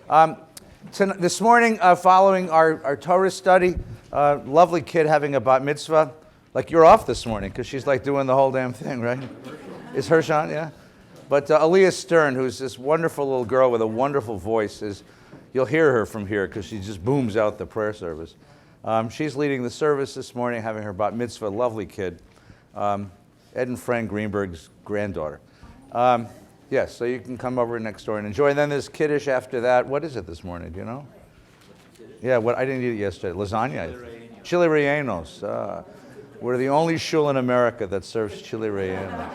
This morning, following our Torah study, lovely kid having a bat mitzvah. Like, you're off this morning because she's like doing the whole damn thing, right? Is Hirsch on? Yeah. But Aliyah Stern, who's this wonderful little girl with a wonderful voice, you'll hear her from here because she just booms out the prayer service. She's leading the service this morning, having her bat mitzvah. Lovely kid. Ed and Frank Greenberg's granddaughter. Yes, so you can come over next door and enjoy. And then there's Kiddush after that. What is it this morning? Do you know? Yeah, I didn't eat it yesterday. Lasagna. Chili rellenos. We're the only shul in America that serves chili relleno.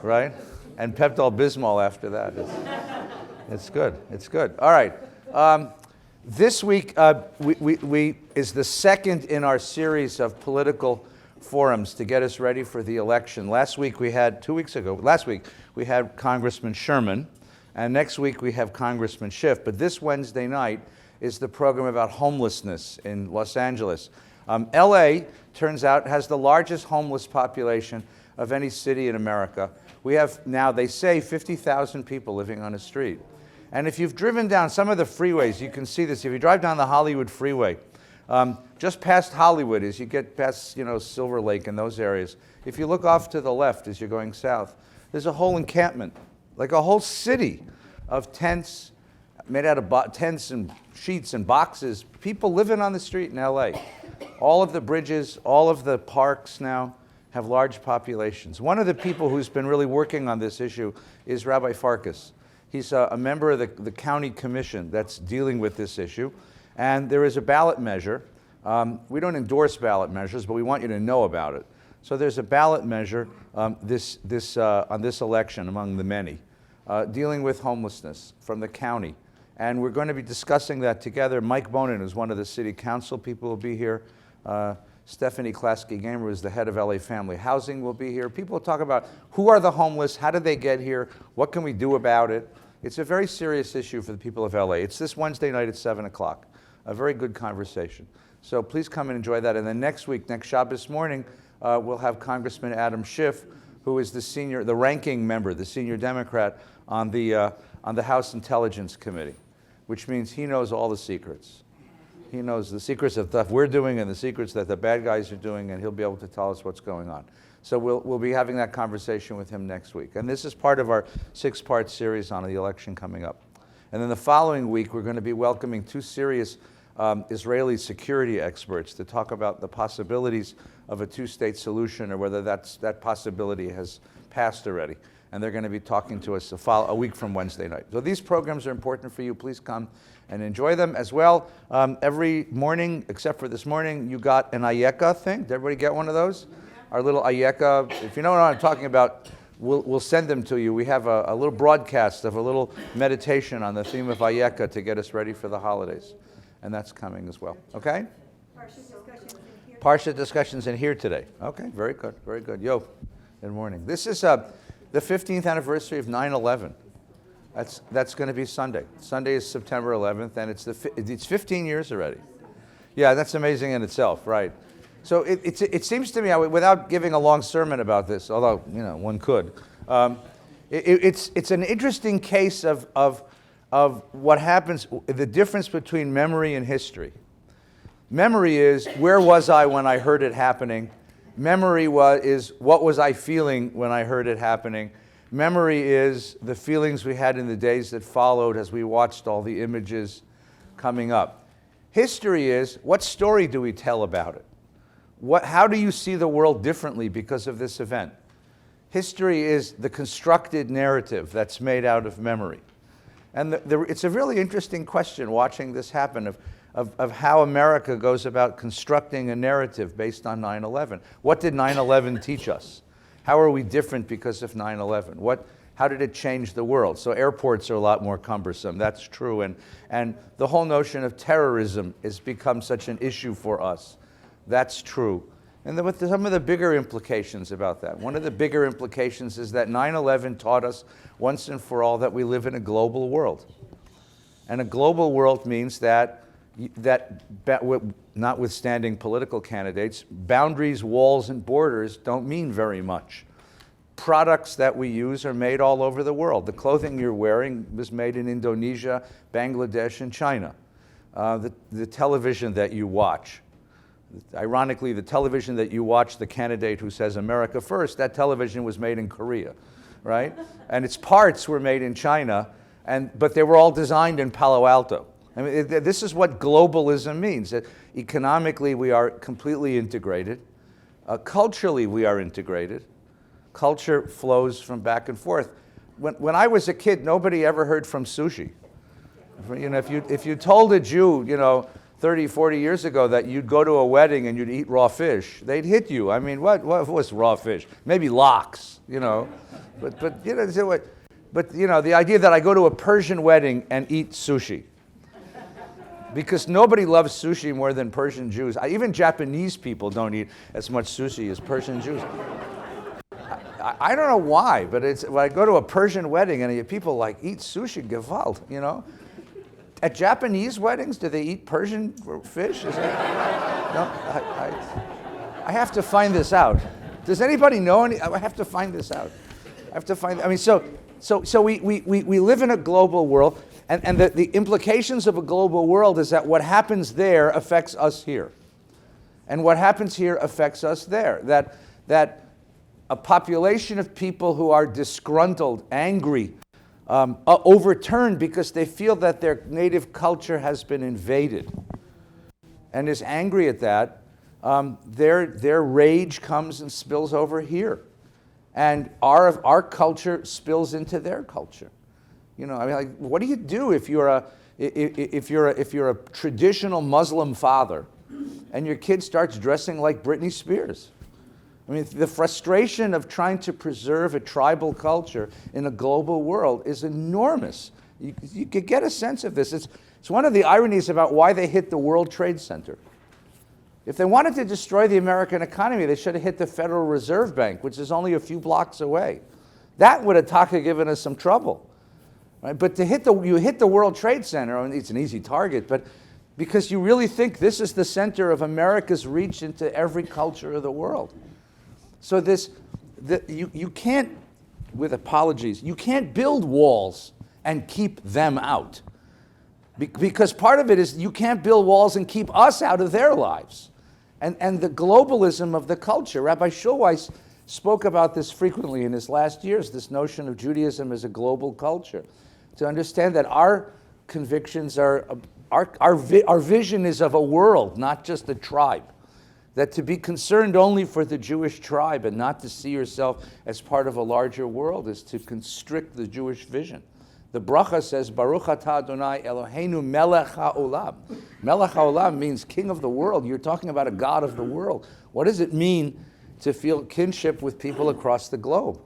Right? And Pepto-Bismol after that. It's good. It's good. All right. This week we is the second in our series of political forums to get us ready for the election. Last week we had Congressman Sherman, and next week we have Congressman Schiff. But this Wednesday night is the program about homelessness in Los Angeles. LA, turns out, has the largest homeless population of any city in America. We have now, they say, 50,000 people living on the street. And if you've driven down some of the freeways, you can see this. If you drive down the Hollywood freeway, just past Hollywood, as you get past, Silver Lake and those areas, if you look off to the left as you're going south, there's a whole encampment, like a whole city of tents made out of tents and sheets and boxes, people living on the street in LA. All of the bridges, all of the parks now have large populations. One of the people who's been really working on this issue is Rabbi Farkas. He's a member of the county commission that's dealing with this issue. And there is a ballot measure. We don't endorse ballot measures, but we want you to know about it. So there's a ballot measure on this election, among the many, dealing with homelessness from the county. And we're going to be discussing that together. Mike Bonin, who's one of the city council people, will be here. Stephanie Klasky-Gamer, who's the head of LA Family Housing, will be here. People will talk about who are the homeless, how did they get here, what can we do about it. It's a very serious issue for the people of LA. It's this Wednesday night at 7 o'clock. A very good conversation. So please come and enjoy that. And then next week, next Shabbos morning, we'll have Congressman Adam Schiff, who is the ranking member, the senior Democrat on the House Intelligence Committee, which means he knows all the secrets. He knows the secrets of stuff we're doing and the secrets that the bad guys are doing, and he'll be able to tell us what's going on. So we'll be having that conversation with him next week. And this is part of our 6-part series on the election coming up. And then the following week, we're going to be welcoming 2 serious Israeli security experts to talk about the possibilities of a 2-state solution, or whether that possibility has passed already. And they're going to be talking to us a week from Wednesday night. So these programs are important for you. Please come and enjoy them as well. Every morning, except for this morning, you got an Ayeka thing. Did everybody get one of those? Our little Ayeka. If you know what I'm talking about, we'll send them to you. We have a little broadcast of a little meditation on the theme of Ayeka to get us ready for the holidays. And that's coming as well. Okay? Parsha discussions in here today. Okay, very good, very good. Yo, good morning. This is the 15th anniversary of 9/11. That's going to be Sunday. Sunday is September 11th, and it's 15 years already. Yeah, that's amazing in itself, right? So it seems to me, without giving a long sermon about this, although one could, it's an interesting case of what happens, the difference between memory and history. Memory is, where was I when I heard it happening? Memory is, what was I feeling when I heard it happening? Memory is the feelings we had in the days that followed as we watched all the images coming up. History is, what story do we tell about it? How do you see the world differently because of this event? History is the constructed narrative that's made out of memory. And it's a really interesting question watching this happen of how America goes about constructing a narrative based on 9/11. What did 9/11 teach us? How are we different because of 9/11? How did it change the world? So airports are a lot more cumbersome. That's true. And the whole notion of terrorism has become such an issue for us. That's true. And with some of the bigger implications about that. One of the bigger implications is that 9/11 taught us once and for all that we live in a global world. And a global world means that notwithstanding political candidates, boundaries, walls, and borders don't mean very much. products that we use are made all over the world. The clothing you're wearing was made in Indonesia, Bangladesh, and China. The television that you watch, ironically, the television that you watch, the candidate who says America first, that television was made in Korea, right? And its parts were made in China, but they were all designed in Palo Alto. I mean, this is what globalism means. Economically, we are completely integrated. Culturally, we are integrated. Culture flows from back and forth. When I was a kid, nobody ever heard from sushi. You know, if you told a Jew, 30, 40 years ago that you'd go to a wedding and you'd eat raw fish, they'd hit you. I mean, what was raw fish? Maybe lox, But the idea that I go to a Persian wedding and eat sushi. Because nobody loves sushi more than Persian Jews. Even Japanese people don't eat as much sushi as Persian Jews. I don't know why, but when I go to a Persian wedding and people eat sushi, gewalt, At Japanese weddings, do they eat Persian fish? No, I have to find this out. Does anybody know any? I have to find this out. So we live in a global world, and the implications of a global world is that what happens there affects us here. And what happens here affects us there. That a population of people who are disgruntled, angry, overturned because they feel that their native culture has been invaded and is angry at that, their rage comes and spills over here. And our culture spills into their culture. What do you do if you're a traditional Muslim father and your kid starts dressing like Britney Spears? I mean, the frustration of trying to preserve a tribal culture in a global world is enormous. You could get a sense of this. It's one of the ironies about why they hit the World Trade Center. If they wanted to destroy the American economy, they should have hit the Federal Reserve Bank, which is only a few blocks away. That would have given us some trouble. Right? But you hit the World Trade Center, and it's an easy target, but because you really think this is the center of America's reach into every culture of the world. So you can't, with apologies, you can't build walls and keep them out. Because part of it is you can't build walls and keep us out of their lives. And the globalism of the culture. Rabbi Schulweis spoke about this frequently in his last years, this notion of Judaism as a global culture. To understand that our convictions our vision is of a world, not just a tribe. That to be concerned only for the Jewish tribe and not to see yourself as part of a larger world is to constrict the Jewish vision. The bracha says, Baruch atah Adonai Eloheinu melech ha'olam. Melech ha'olam means king of the world. You're talking about a God of the world. What does it mean to feel kinship with people across the globe?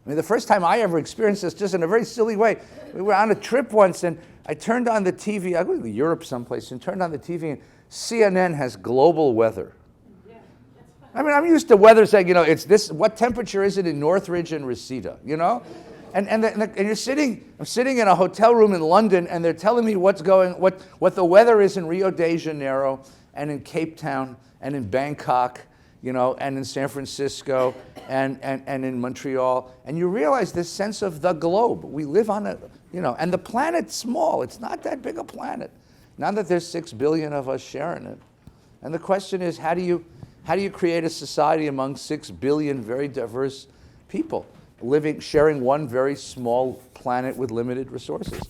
I mean, the first time I ever experienced this, just in a very silly way, we were on a trip once and I turned on the TV, I went to Europe someplace, and turned on the TV and CNN has global weather. I mean, I'm used to weather saying, it's this, what temperature is it in Northridge and Reseda, And I'm sitting in a hotel room in London, and they're telling me what the weather is in Rio de Janeiro, and in Cape Town, and in Bangkok, and in San Francisco, and in Montreal. And you realize this sense of the globe. We live on and the planet's small. It's not that big a planet. Now that there's 6 billion of us sharing it. And the question is, how do you create a society among 6 billion very diverse people sharing one very small planet with limited resources?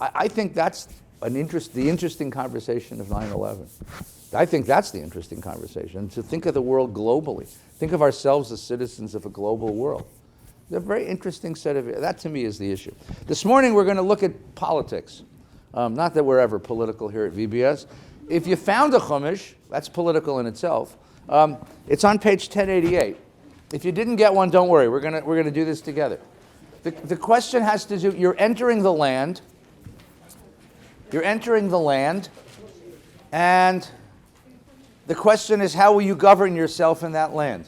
I think that's the interesting conversation of 9/11. I think that's the interesting conversation, to think of the world globally. Think of ourselves as citizens of a global world. It's a very interesting set of, that to me is the issue. This morning we're going to look at politics. Not that we're ever political here at VBS. If you found a chumash, that's political in itself. It's on page 1088. If you didn't get one, don't worry. We're gonna do this together. The question has to do. You're entering the land. And the question is, how will you govern yourself in that land?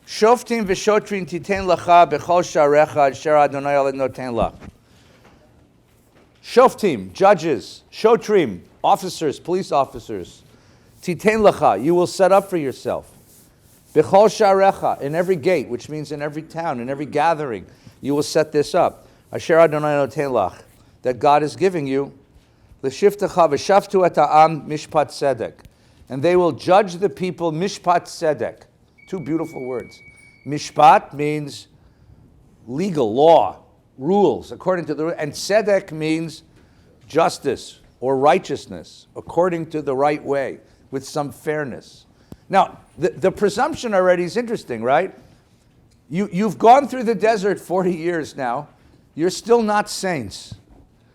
Shoftim v'shotrim titen lacha bechol sharecha asher Adonai noten lach. Shoftim, judges, shotrim, officers, police officers. Titen lacha, you will set up for yourself. B'chol sharecha, in every gate, which means in every town, in every gathering, you will set this up. Asher Adonai noten lach, that God is giving you. L'shiftecha v'shaftu et ha'am mishpat tzedek, and they will judge the people mishpat tzedek. Two beautiful words. Mishpat means legal, law, rules, according to the, and tzedek means justice or righteousness, according to the right way, with some fairness. Now, the presumption already is interesting, right? You've gone through the desert 40 years now. You're still not saints.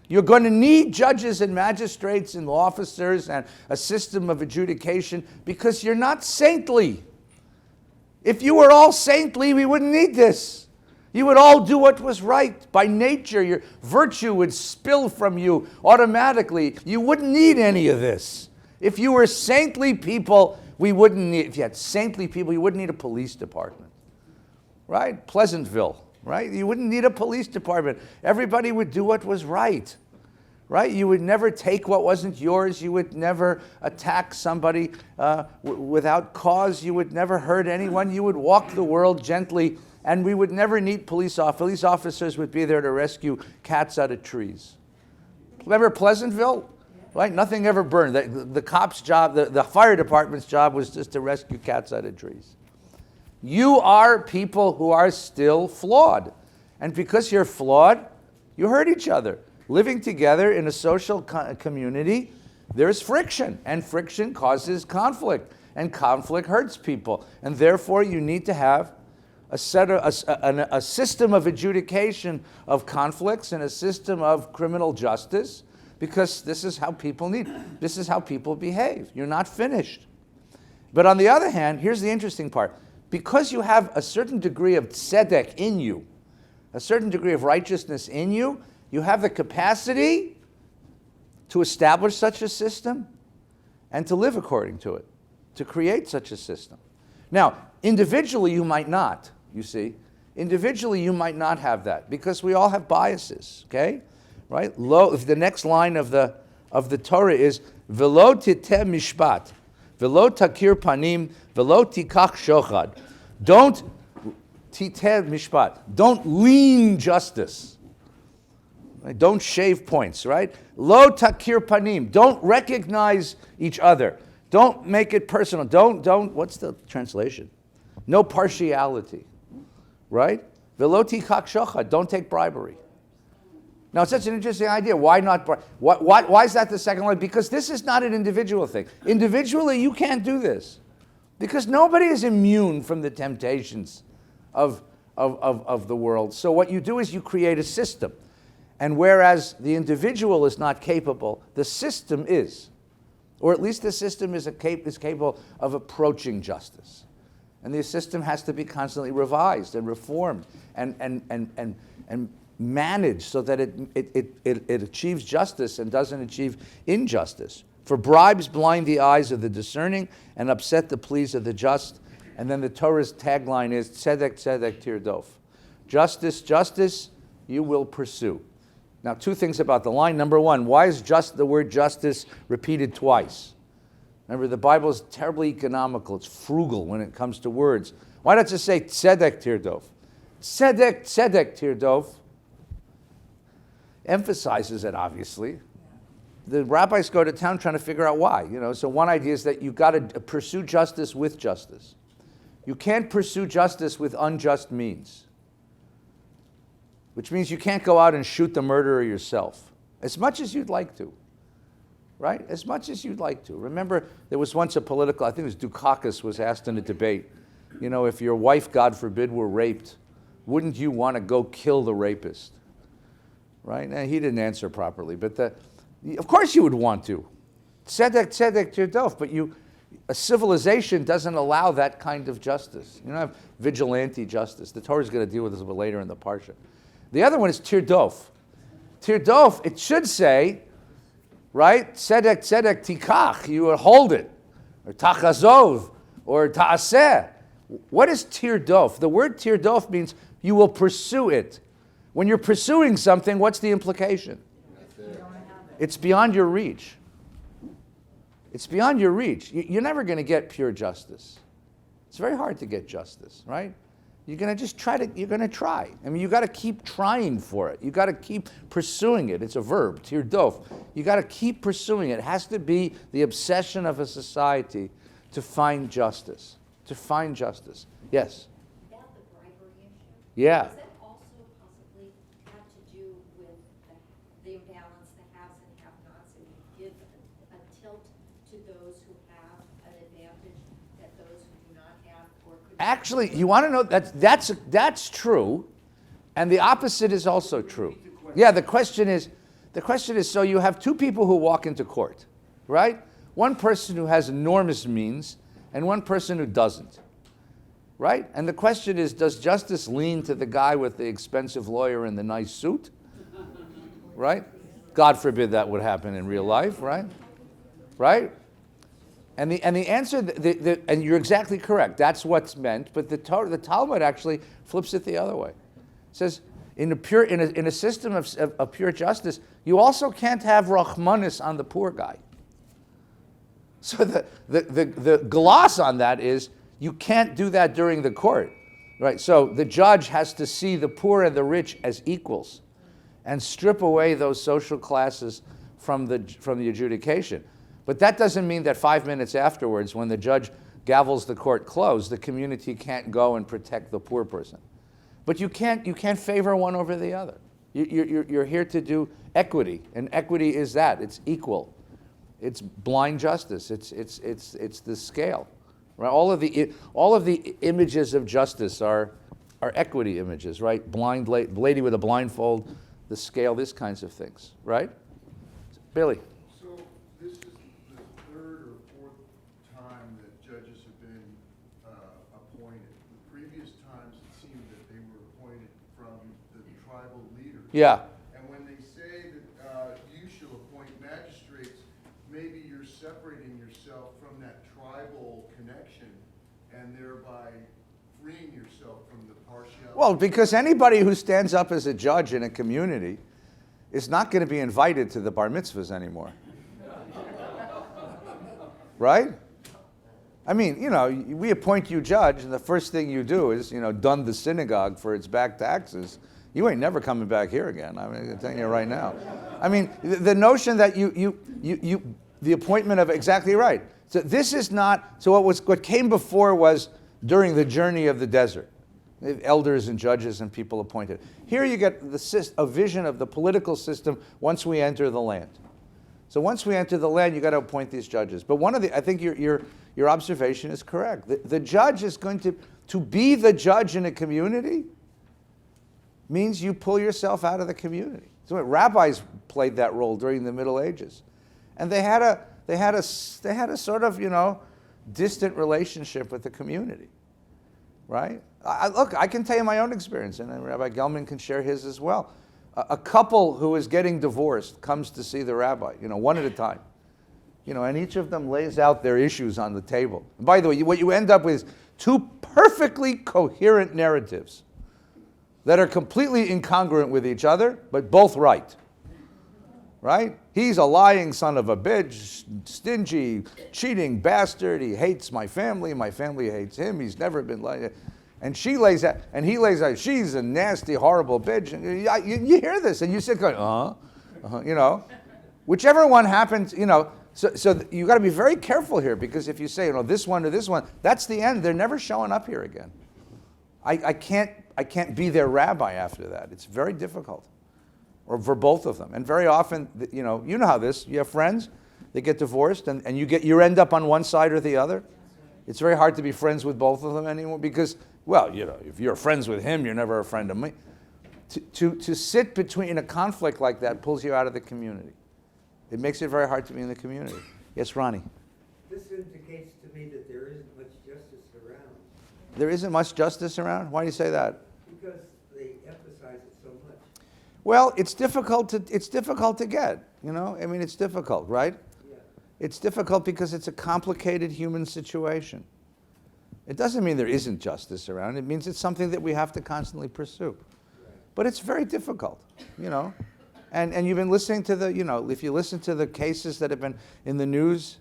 You're going to need judges and magistrates and officers and a system of adjudication because you're not saintly. If you were all saintly, we wouldn't need this. You would all do what was right. By nature, your virtue would spill from you automatically. You wouldn't need any of this. If you were saintly people, we wouldn't need, if you had saintly people, you wouldn't need a police department, right? Pleasantville, right? You wouldn't need a police department. Everybody would do what was right, right? You would never take what wasn't yours. You would never attack somebody without cause. You would never hurt anyone. You would walk the world gently, and we would never need police officers. Police officers would be there to rescue cats out of trees. Remember Pleasantville? Right? Nothing ever burned. The cop's job, the fire department's job was just to rescue cats out of trees. You are people who are still flawed. And because you're flawed, you hurt each other. Living together in a social community, there's friction. And friction causes conflict. And conflict hurts people. And therefore, you need to have a system of adjudication of conflicts and a system of criminal justice, because this is how people this is how people behave. You're not finished. But on the other hand, here's the interesting part. Because you have a certain degree of tzedek in you, a certain degree of righteousness in you, you have the capacity to establish such a system and to live according to it, to create such a system. Now, individually you might not, you see. Individually you might not have that, because we all have biases, okay? Right? If the next line of the Torah is velo titeh mishpat, velo takir panim, velo tikach shochad. Don't titeh mishpat. Don't lean justice. Right? Don't shave points. Right? Lo takir panim. Don't recognize each other. Don't make it personal. Don't. What's the translation? No partiality. Right? Velo tikach shochad. Don't take bribery. Now, it's such an interesting idea. Why not? Why is that the second line? Because this is not an individual thing. Individually, you can't do this. Because nobody is immune from the temptations of the world. So what you do is you create a system. And whereas the individual is not capable, the system is. Or at least the system is capable of approaching justice. And the system has to be constantly revised and reformed and managed so that it achieves justice and doesn't achieve injustice. For bribes blind the eyes of the discerning and upset the pleas of the just. And then the Torah's tagline is tzedek, tzedek, tirdof. Justice, justice, you will pursue. Now, two things about the line. Number one, why is the word justice repeated twice? Remember, the Bible is terribly economical. It's frugal when it comes to words. Why not just say tzedek, tirdof? Tzedek, tzedek, tirdof emphasizes it, obviously. The rabbis go to town trying to figure out why. So one idea is that you've got to pursue justice with justice. You can't pursue justice with unjust means, which means you can't go out and shoot the murderer yourself, as much as you'd like to, right? As much as you'd like to. Remember, there was once a political, I think it was Dukakis was asked in a debate, if your wife, God forbid, were raped, wouldn't you want to go kill the rapist? Right? And he didn't answer properly, but of course you would want to. Tzedek, tzedek, tirdof, but a civilization doesn't allow that kind of justice. You don't have vigilante justice. The Torah is going to deal with this a little later in the Parsha. The other one is tirdof. Tirdof, it should say, right? Tzedek, tzedek, tikach, you will hold it. Or tachazov, or ta'aseh. What is tirdof? The word tirdof means you will pursue it. When you're pursuing something, what's the implication? It's beyond your reach. It's beyond your reach. You're never going to get pure justice. It's very hard to get justice, right? You're going to just you're going to try. I mean, you got to keep trying for it. You got to keep pursuing it. It's a verb, tirdof. You got to keep pursuing it. It has to be the obsession of a society to find justice, to find justice. Yes? About the bribery issue? Yeah. Does that also possibly have to do with the imbalance, the haves and have-nots, and you give a tilt to those who have an advantage that those who do not have or could not? Actually, you want to know, that's true, and the opposite is also true. Yeah, the question is, so you have two people who walk into court, right? One person who has enormous means and one person who doesn't, right? And the question is, does justice lean to the guy with the expensive lawyer and the nice suit, right? God forbid that would happen in real life, right? Right? And the answer, and you're exactly correct, that's what's meant, but the Talmud actually flips it the other way. It says, in a system of pure justice, you also can't have rachmanis on the poor guy. So the gloss on that is, you can't do that during the court, right? So the judge has to see the poor and the rich as equals and strip away those social classes from the adjudication. But that doesn't mean that 5 minutes afterwards, when the judge gavels the court closed, the community can't go and protect the poor person. But you can't favor one over the other. You're here to do equity, and equity is that. It's equal. It's blind justice. It's the scale. Right? All of the images of justice are equity images, right? Blind lady with a blindfold, the scale, these kinds of things, right? Billy. So this is the third or fourth time that judges have been appointed. The previous times it seemed that they were appointed from the tribal leaders. Yeah. And when they say that you shall appoint magistrates, maybe you're separating yourself from that tribal connection and thereby freeing yourself from the partiality. Well, because anybody who stands up as a judge in a community is not going to be invited to the bar mitzvahs anymore. Right? I mean, we appoint you judge, and the first thing you do is, dun the synagogue for its back taxes. You ain't never coming back here again. I mean, I'm telling you right now. I mean, the notion that the appointment of, exactly right. So this is not, so what came before was during the journey of the desert. Elders and judges and people appointed. Here you get a vision of the political system once we enter the land. So once we enter the land, you got to appoint these judges. But I think your observation is correct. The judge is going to be the judge in a community means you pull yourself out of the community. So rabbis played that role during the Middle Ages, and they had a sort of distant relationship with the community, right? Look, I can tell you my own experience, and Rabbi Gelman can share his as well. A couple who is getting divorced comes to see the rabbi, one at a time, and each of them lays out their issues on the table. And by the way, what you end up with is two perfectly coherent narratives that are completely incongruent with each other, but both right. Right? He's a lying son of a bitch, stingy, cheating bastard. He hates my family hates him. He's never been lying. And she lays out, and he lays out, she's a nasty, horrible bitch. And you hear this, and you sit going, whichever one happens, so you got to be very careful here, because if you say, this one or this one, that's the end. They're never showing up here again. I can't be their rabbi after that. It's very difficult. Or for both of them. And very often, you know how this, you have friends, they get divorced, and you end up on one side or the other. It's very hard to be friends with both of them anymore, because, well, if you're friends with him, you're never a friend of me. To sit between a conflict like that pulls you out of the community. It makes it very hard to be in the community. Yes, Ronnie? This indicates to me that there isn't much justice around. There isn't much justice around? Why do you say that? Because they emphasize it so much. Well, it's difficult to get, I mean, it's difficult, right? Yeah. It's difficult because it's a complicated human situation. It doesn't mean there isn't justice around. It means it's something that we have to constantly pursue. Right. But it's very difficult, And you've been listening to if you listen to the cases that have been in the news,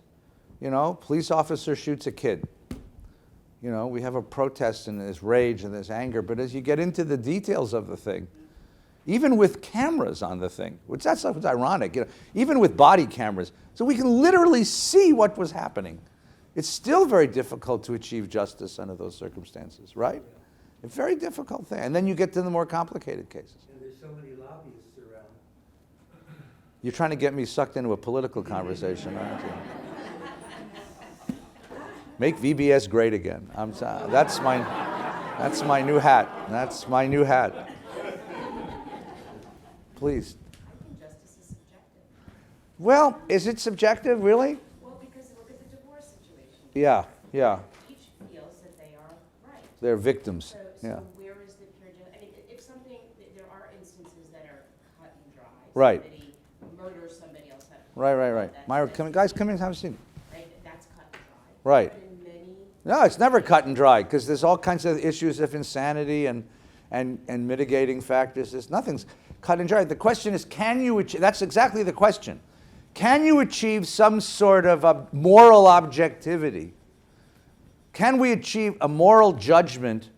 police officer shoots a kid. You know, we have a protest and there's rage and there's anger, but as you get into the details of the thing, even with cameras on the thing, which that's what's ironic, you know, even with body cameras, so we can literally see what was happening. It's still very difficult to achieve justice under those circumstances, right? A very difficult thing. And then you get to the more complicated cases. And there's so many lobbyists around. You're trying to get me sucked into a political conversation, aren't you? Make VBS great again. That's my new hat. That's my new hat. Please. I think justice is subjective. Well, is it subjective, really? Well, because look at the divorce situation. Yeah, yeah. Each feels that they are right. They're victims. So Yeah. where is the pure justice? I mean, if something, there are instances that are cut and dry. Right. Somebody murders somebody else. Right. Myra, That's- guys, come in and have a seat. Right, that's cut and dry. Right. But in many, No, it's never cut and dry because there's all kinds of issues of insanity and mitigating factors. Nothing's cut and dry. The question is, can you achieve, that's exactly the question. Can you achieve some sort of a moral objectivity? Can we achieve a moral judgment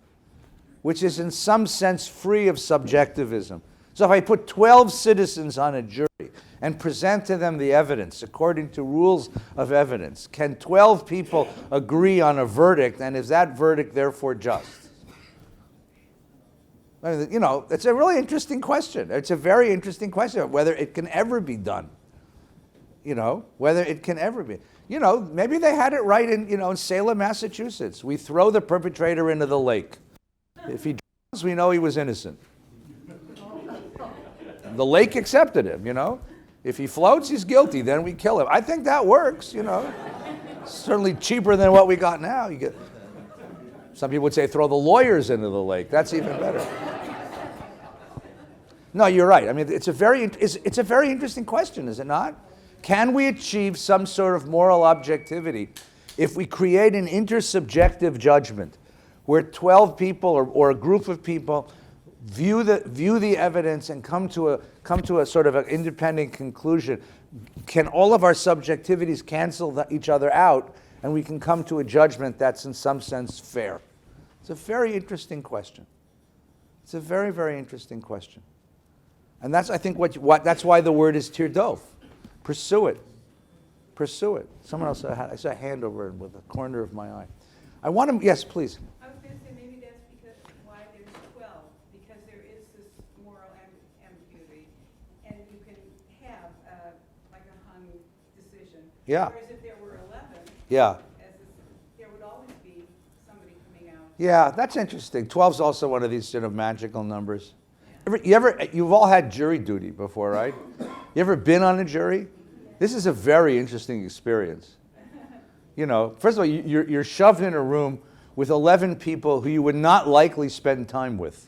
which is in some sense free of subjectivism? So if I put 12 citizens on a jury and present to them the evidence according to rules of evidence, can 12 people agree on a verdict, and is that verdict therefore just? I mean, you know, it's a really interesting question. It's a very interesting question, whether it can ever be done. You know, whether it can ever be. You know, maybe they had it right in Salem, Massachusetts. We throw the perpetrator into the lake. If he drowns, we know he was innocent. The lake accepted him, you know. If he floats, he's guilty. Then we kill him. I think that works, you know. Certainly cheaper than what we got now. You get. Some people would say throw the lawyers into the lake. That's even better. No, you're right. I mean, it's a very interesting question, is it not? Can we achieve some sort of moral objectivity if we create an intersubjective judgment where 12 people or a group of people view the evidence and come to a sort of an independent conclusion? Can all of our subjectivities cancel each other out, and we can come to a judgment that's in some sense fair? It's a very interesting question. It's a very, very interesting question. And that's, I think, that's why the word is tirdof. Pursue it. Pursue it. Someone else, I saw a hand over with the corner of my eye. I want to, yes, please. I was going to say maybe that's because why there's 12, because there is this moral ambiguity, and you can have like a hung decision. Yeah. Whereas if there were 11, Yeah. there would always be somebody coming out. Yeah, that's interesting. 12 is also one of these sort of magical numbers. You've all had jury duty before, right? You ever been on a jury? This is a very interesting experience. You know, first of all, you're shoved in a room with 11 people who you would not likely spend time with.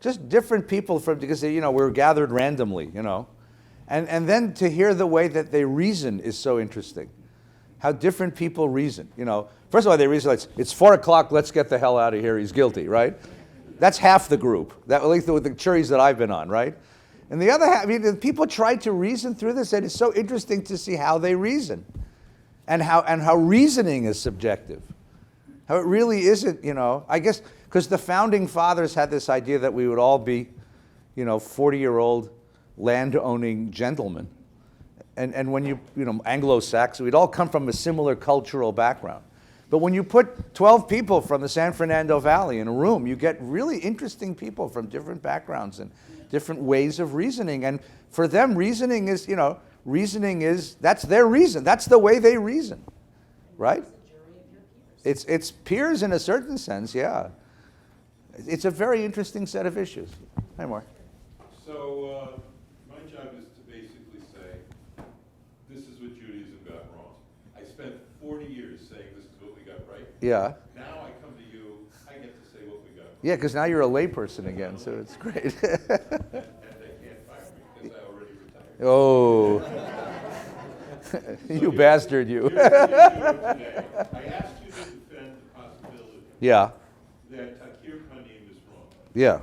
Just different people because we were gathered randomly, you know. And then to hear the way that they reason is so interesting. How different people reason, you know. First of all, they reason like, it's 4 o'clock, let's get the hell out of here, he's guilty, right? That's half the group, at least with the juries that I've been on, right? And the other half, I mean, people try to reason through this, and it's so interesting to see how they reason, and how reasoning is subjective, how it really isn't, you know. I guess because the founding fathers had this idea that we would all be, 40-year-old land-owning gentlemen, and when Anglo-Saxon, we'd all come from a similar cultural background. But when you put 12 people from the San Fernando Valley in a room, you get really interesting people from different backgrounds and different ways of reasoning. And for them, reasoning is, that's their reason. That's the way they reason, right? It's peers in a certain sense, yeah. It's a very interesting set of issues. Hi, Mark. So my job is to basically say, this is what Judaism got wrong. I spent 40 years saying this is what we got right. Yeah. Now I come to you, I get to say what we got wrong. Yeah, because now you're a layperson again, so it's great. And they can't fire me because I already retired. Oh. You bastard, you. Here's what you're doing today. I asked you to defend the possibility Yeah, that Takir Panim is wrong. yeah.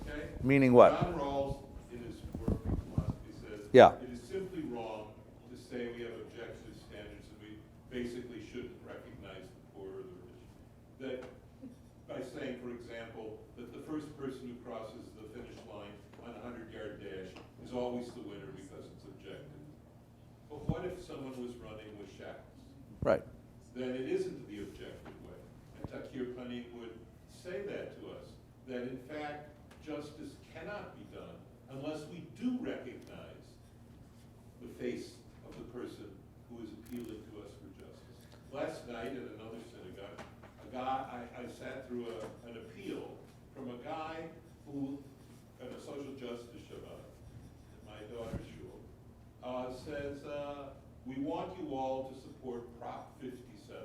Okay? Meaning what? John Rawls, in his work in philosophy, says Yeah. it is simply wrong to say we have objective standards and we basically shouldn't recognize the poor or the rich. person who crosses the finish line on a 100-yard dash is always the winner because it's objective. But what if someone was running with shackles? Right. Then it isn't the objective way. And Takir Panim would say that to us, that in fact, justice cannot be done unless we do recognize the face of the person who is appealing to us for justice. Last night at another synagogue, I sat through an appeal from a guy who, at a social justice Shabbat, at my daughter's shul, says, we want you all to support Prop 57,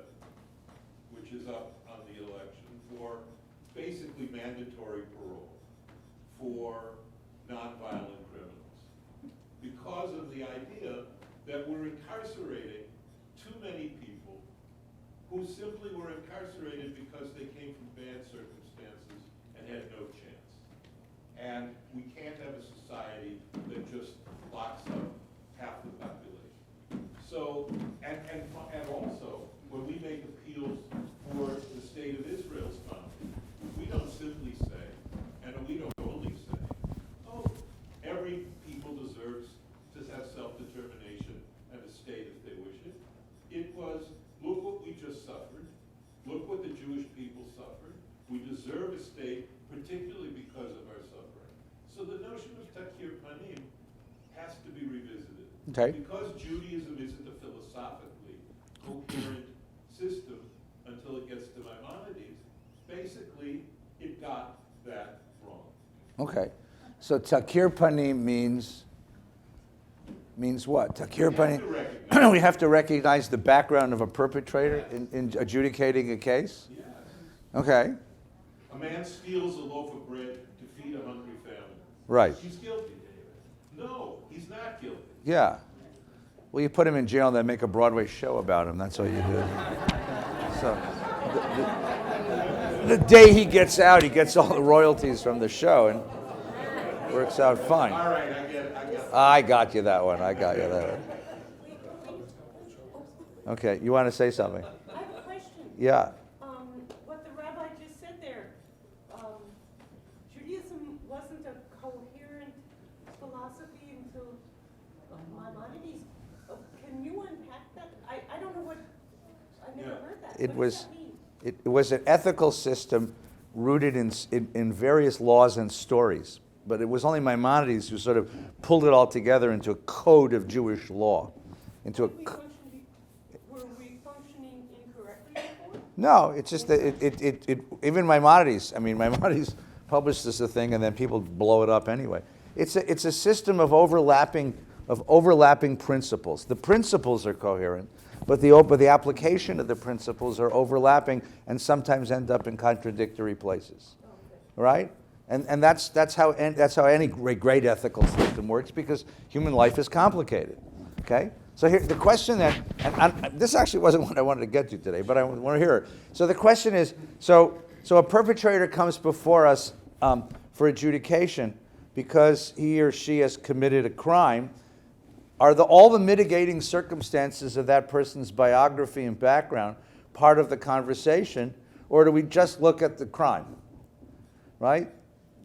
which is up on the election for basically mandatory parole for nonviolent criminals. Because of the idea that we're incarcerating too many people who simply were incarcerated because they came from bad circumstances and had no chance. And we can't have a society that just locks up half the population. So, and also, when we make appeals for the state of Israel's boundary, we don't simply say, and we don't only say, oh, every people deserves to have self-determination and a state if they wish it. It was, look what we just suffered. Look what the Jewish people suffered. We deserve a state, particularly because of our suffering. So the notion of Takir Panim has to be revisited. Okay. Because Judaism isn't a philosophically coherent system until it gets to Maimonides, basically it got that wrong. Okay. So Takir Panim means what? Takir Panim. We have to recognize the background of a perpetrator in adjudicating a case? Yes. Okay. A man steals a loaf of bread to feed a hungry family. Right. He's guilty. No, he's not guilty. Yeah. Well, you put him in jail and then make a Broadway show about him. That's all you do. So the day he gets out, he gets all the royalties from the show and works out fine. All right, I get it. I got you that one. Okay, you want to say something? I have a question. Yeah. What the rabbi just said there, Judaism wasn't a coherent philosophy until Maimonides. Can you unpack that? I don't know what, I never heard that. It What does was- that mean? It was an ethical system rooted in various laws and stories. But it was only Maimonides who sort of pulled it all together into a code of Jewish law. Into a Were we functioning incorrectly before? No, it's just that it even Maimonides, I mean, Maimonides published this thing and then people blow it up anyway. It's a system of overlapping principles. The principles are coherent, but the application of the principles are overlapping and sometimes end up in contradictory places. Right? And that's how any great ethical system works, because human life is complicated. Okay? So here, the question then, and this actually wasn't what I wanted to get to today, but I want to hear it. So the question is, so a perpetrator comes before us for adjudication because he or she has committed a crime. Are all the mitigating circumstances of that person's biography and background part of the conversation, or do we just look at the crime? Right?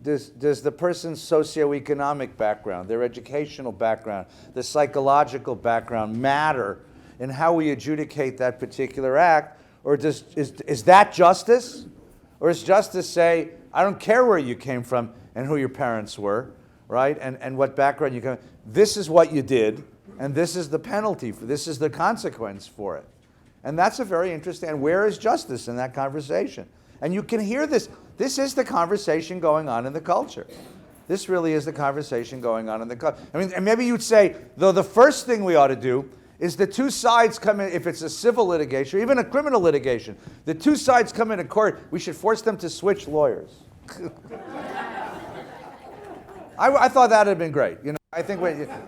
Does the person's socioeconomic background, their educational background, the psychological background matter in how we adjudicate that particular act? Or is that justice? Or is justice say, I don't care where you came from and who your parents were, right? And what background you come from. This is what you did, and this is the penalty, this is the consequence for it. And that's a very interesting, and where is justice in that conversation? And you can hear this. This is the conversation going on in the culture. This really is the conversation going on in the culture. I mean, and maybe you'd say, though, the first thing we ought to do is the two sides come in, if it's a civil litigation, or even a criminal litigation, the two sides come into court, we should force them to switch lawyers. I thought that had been great. You know, I think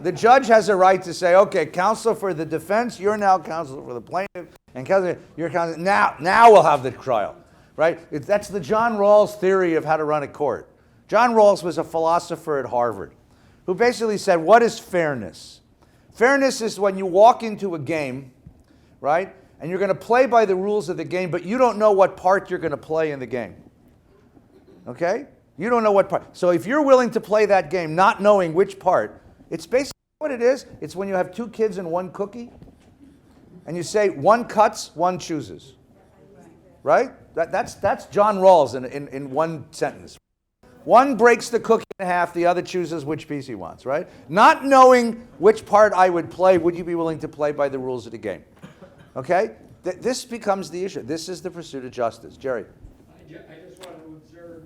the judge has a right to say, okay, counsel for the defense, you're now counsel for the plaintiff, and counsel, you're counsel, now we'll have the trial. Right? That's the John Rawls theory of how to run a court. John Rawls was a philosopher at Harvard who basically said, what is fairness? Fairness is when you walk into a game, right, and you're going to play by the rules of the game, but you don't know what part you're going to play in the game. Okay? You don't know what part. So if you're willing to play that game, not knowing which part, it's basically what it is. It's when you have two kids and one cookie, and you say one cuts, one chooses. Right? That's John Rawls in one sentence. One breaks the cookie in half, the other chooses which piece he wants, right? Not knowing which part I would play, would you be willing to play by the rules of the game? Okay? This becomes the issue. This is the pursuit of justice. Jerry. I just want to observe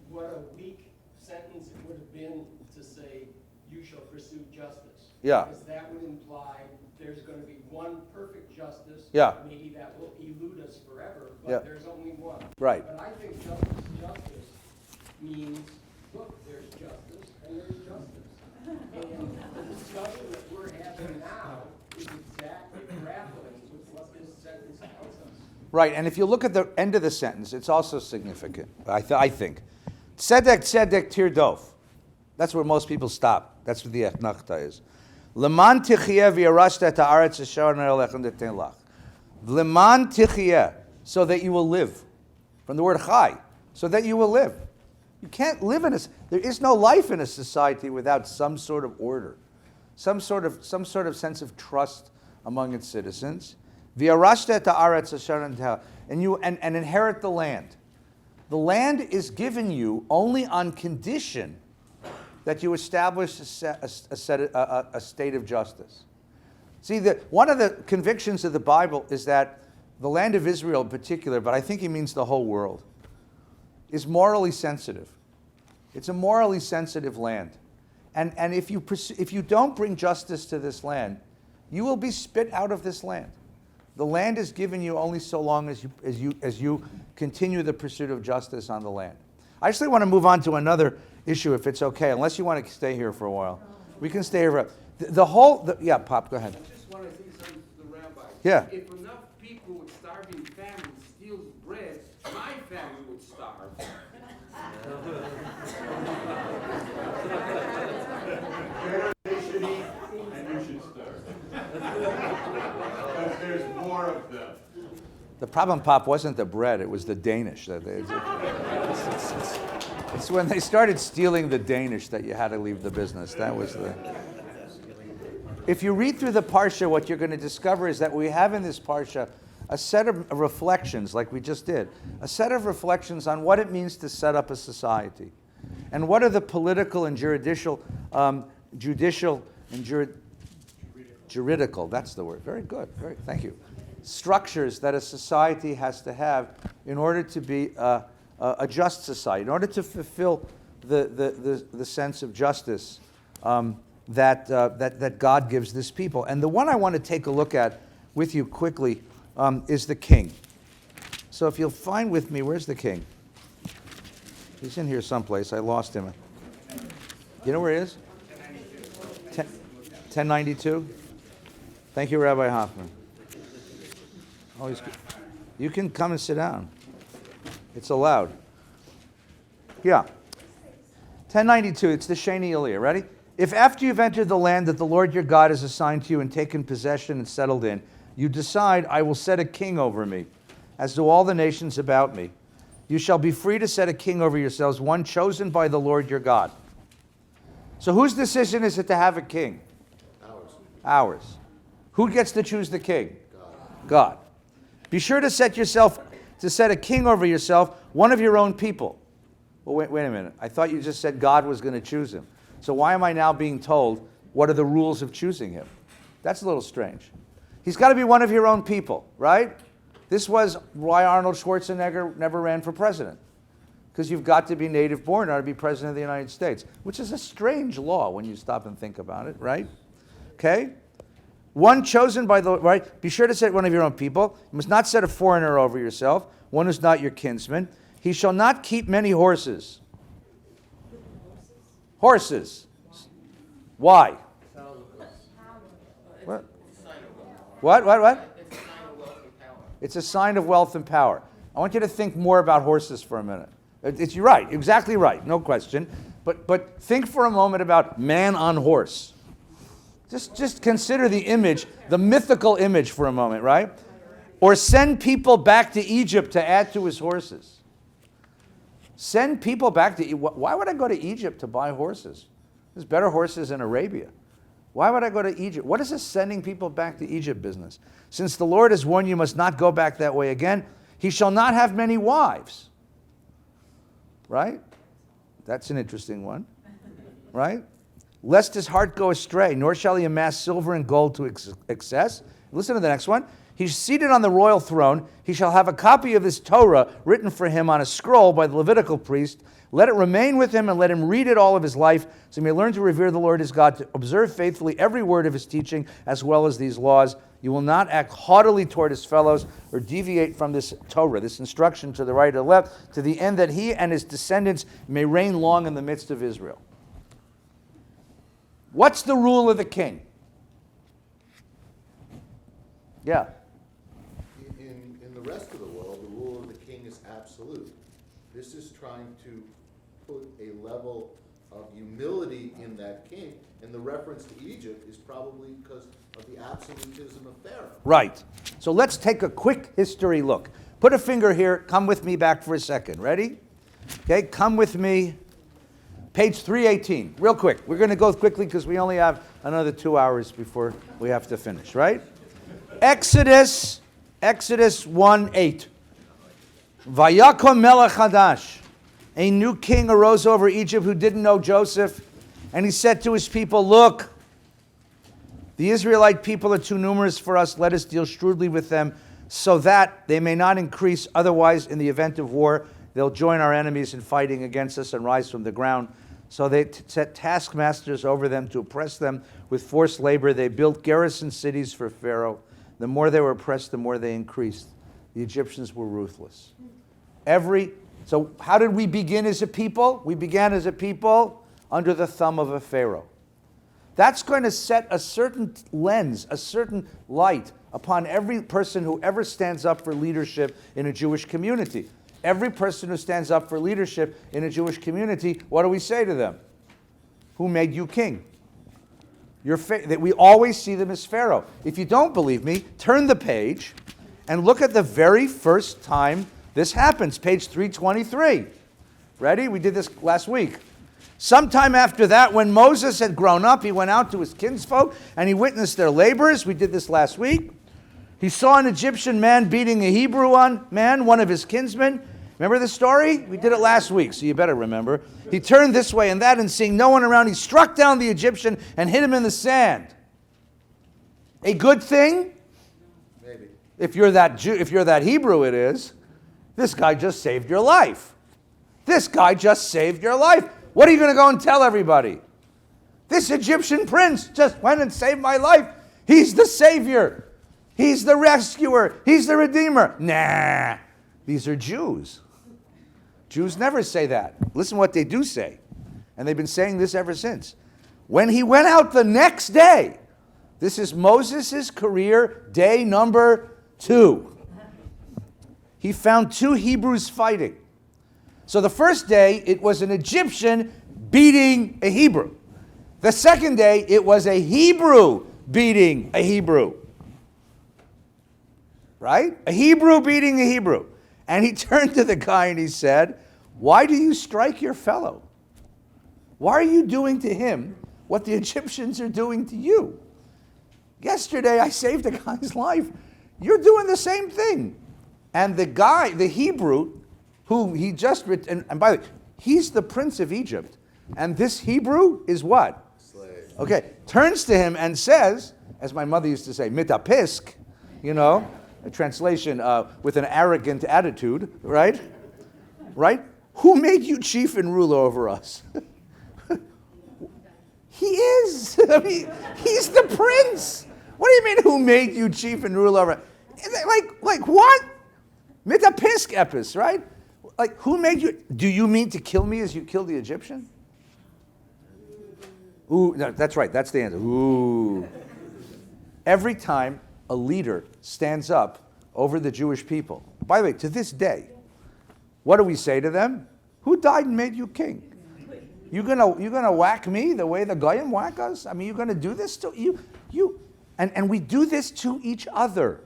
what a weak sentence it would have been to say, you shall pursue justice. Yeah. Because that would imply there's going to be one perfect justice. Yeah. Maybe that will elude us forever, but Yeah. there's only one. Right. But I think justice means, look, there's justice and there's justice. And the discussion that we're having now is exactly grappling with what this sentence tells us. Right, and if you look at the end of the sentence, it's also significant, I think. Tzedek, tzedek, tir dof. That's where most people stop. That's what the etnachta is. Leman tichye v'yarashta et haaretz asher na'er lechem nitn lach. Leman tichye, so that you will live. From the word chai, so that you will live. You can't live in there is no life in a society without some sort of order, some sort of sense of trust among its citizens. V'yarashta et haaretz asher and inherit the land. The land is given you only on condition that you establish a state of justice. See, one of the convictions of the Bible is that the land of Israel in particular, but I think he means the whole world, is morally sensitive. It's a morally sensitive land. And if you don't bring justice to this land, you will be spit out of this land. The land is given you only so long as you continue the pursuit of justice on the land. I actually want to move on to another issue, if it's okay, unless you want to stay here for a while. We can stay here. Yeah, Pop, go ahead. I just want to say something to the rabbi. Yeah. If enough people with starving families steal bread, my family would starve. They should eat, and you should starve. Because there's more of them. The problem, Pop, wasn't the bread, it was the Danish. It's when they started stealing the Danish that you had to leave the business. That was the... If you read through the Parsha, what you're going to discover is that we have in this Parsha a set of reflections, like we just did, a set of reflections on what it means to set up a society. And what are the political and juridical, juridical, that's the word. Very good, thank you. Structures that a society has to have in order to be a just society, in order to fulfill the sense of justice that God gives this people. And the one I want to take a look at with you quickly is the king. So if you'll find with me, where's the king? He's in here someplace. I lost him. You know where he is? 1092. Thank you, Rabbi Hoffman. Oh, you can come and sit down. It's allowed. Yeah. 1092, it's the Sheni Aliyah. Ready? If after you've entered the land that the Lord your God has assigned to you and taken possession and settled in, you decide, I will set a king over me, as do all the nations about me. You shall be free to set a king over yourselves, one chosen by the Lord your God. So whose decision is it to have a king? Ours. Who gets to choose the king? God. Be sure to set a king over yourself, one of your own people. Well, wait a minute. I thought you just said God was going to choose him. So why am I now being told what are the rules of choosing him? That's a little strange. He's got to be one of your own people, right? This was why Arnold Schwarzenegger never ran for president. Because you've got to be native born in order to be president of the United States, which is a strange law when you stop and think about it, right? Okay? One chosen by the, right? Be sure to set one of your own people. You must not set a foreigner over yourself, one who's not your kinsman. He shall not keep many horses. Horses. Why? What? What? It's a sign of wealth and power. I want you to think more about horses for a minute. You're right, exactly right, no question. But think for a moment about man on horse. Just consider the image, the mythical image for a moment, right? Or send people back to Egypt to add to his horses. Send people back to, why would I go to Egypt to buy horses? There's better horses in Arabia. Why would I go to Egypt? What is this sending people back to Egypt business? Since the Lord has warned you must not go back that way again, he shall not have many wives. Right? That's an interesting one. Right? Lest his heart go astray, nor shall he amass silver and gold to excess. Listen to the next one. He's seated on the royal throne. He shall have a copy of his Torah written for him on a scroll by the Levitical priest. Let it remain with him and let him read it all of his life, so he may learn to revere the Lord his God, to observe faithfully every word of his teaching, as well as these laws. You will not act haughtily toward his fellows or deviate from this Torah, this instruction to the right or left, to the end that he and his descendants may reign long in the midst of Israel. What's the rule of the king? Yeah. In the rest of the world, the rule of the king is absolute. This is trying to put a level of humility in that king, and the reference to Egypt is probably because of the absolutism of Pharaoh. Right. So let's take a quick history look. Put a finger here. Come with me back for a second. Ready? Okay, come with me. Page 318. Real quick. We're going to go quickly because we only have another 2 hours before we have to finish, right? Exodus 1:8. Vayakom melech hadash. A new king arose over Egypt who didn't know Joseph, and he said to his people, look, the Israelite people are too numerous for us. Let us deal shrewdly with them so that they may not increase. Otherwise, in the event of war, they'll join our enemies in fighting against us and rise from the ground. So they set taskmasters over them to oppress them with forced labor. They built garrison cities for Pharaoh. The more they were oppressed, the more they increased. The Egyptians were ruthless. So how did we begin as a people? We began as a people under the thumb of a Pharaoh. That's going to set a certain lens, a certain light upon every person who ever stands up for leadership in a Jewish community. Every person who stands up for leadership in a Jewish community, what do we say to them? Who made you king? We always see them as Pharaoh. If you don't believe me, turn the page and look at the very first time this happens, page 323. Ready? We did this last week. Sometime after that, when Moses had grown up, he went out to his kinsfolk and he witnessed their labors. We did this last week. He saw an Egyptian man beating a Hebrew man, one of his kinsmen. Remember the story? We did it last week, so you better remember. He turned this way and that, and seeing no one around, he struck down the Egyptian and hit him in the sand. A good thing? Maybe. If you're that Hebrew, it is. This guy just saved your life. This guy just saved your life. What are you going to go and tell everybody? This Egyptian prince just went and saved my life. He's the savior. He's the rescuer. He's the redeemer. Nah, these are Jews. Jews never say that. Listen what they do say. And they've been saying this ever since. When he went out the next day, this is Moses' career day number 2. He found 2 Hebrews fighting. So the first day, it was an Egyptian beating a Hebrew. The second day, it was a Hebrew beating a Hebrew. Right? A Hebrew beating a Hebrew. And he turned to the guy and he said, why do you strike your fellow? Why are you doing to him what the Egyptians are doing to you? Yesterday, I saved a guy's life. You're doing the same thing. And the guy, the Hebrew, who he just, and by the way, he's the prince of Egypt. And this Hebrew is what? Slave. Okay, turns to him and says, as my mother used to say, mitapisk, a translation with an arrogant attitude, right? Right? Who made you chief and ruler over us? He is. I mean, he's the prince. What do you mean, who made you chief and ruler over us? Like what? Mitapisk epis, right? Like, who made you? Do you mean to kill me as you killed the Egyptian? Ooh, no, that's right. That's the answer. Ooh. Every time a leader stands up over the Jewish people, by the way, to this day, what do we say to them? Who died and made you king? You gonna whack me the way the Goyim whack us? I mean, you're gonna do this to you? And we do this to each other.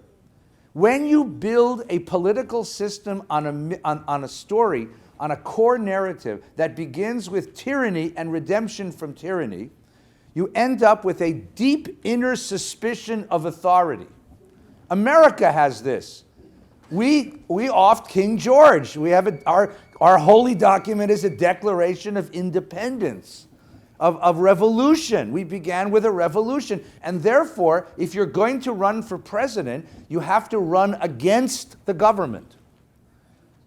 When you build a political system on a story on a core narrative that begins with tyranny and redemption from tyranny, you end up with a deep inner suspicion of authority. America has this. We oft King George. We have our holy document is a declaration of independence, of revolution. We began with a revolution. And therefore, if you're going to run for president, you have to run against the government.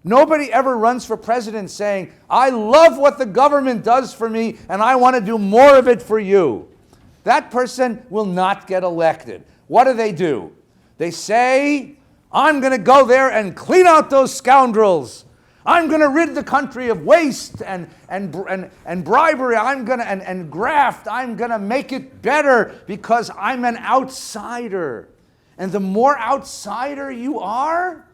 Nobody ever runs for president saying, I love what the government does for me and I want to do more of it for you. That person will not get elected. What do? They say, I'm going to go there and clean out those scoundrels. I'm going to rid the country of waste and bribery. I'm going to and graft. I'm going to make it better because I'm an outsider. And the more outsider you are,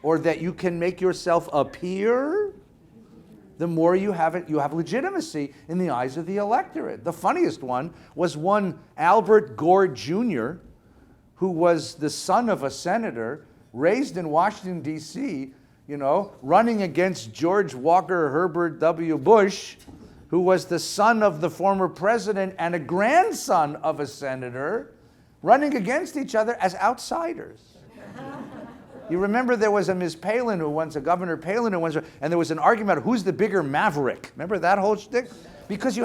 or that you can make yourself appear, the more you have legitimacy in the eyes of the electorate. The funniest one was one Albert Gore Jr., who was the son of a senator, raised in Washington, D.C., running against George Walker Herbert W. Bush, who was the son of the former president and a grandson of a senator, running against each other as outsiders. You remember there was a Ms. Palin a Governor Palin who once, and there was an argument about who's the bigger maverick. Remember that whole shtick? Because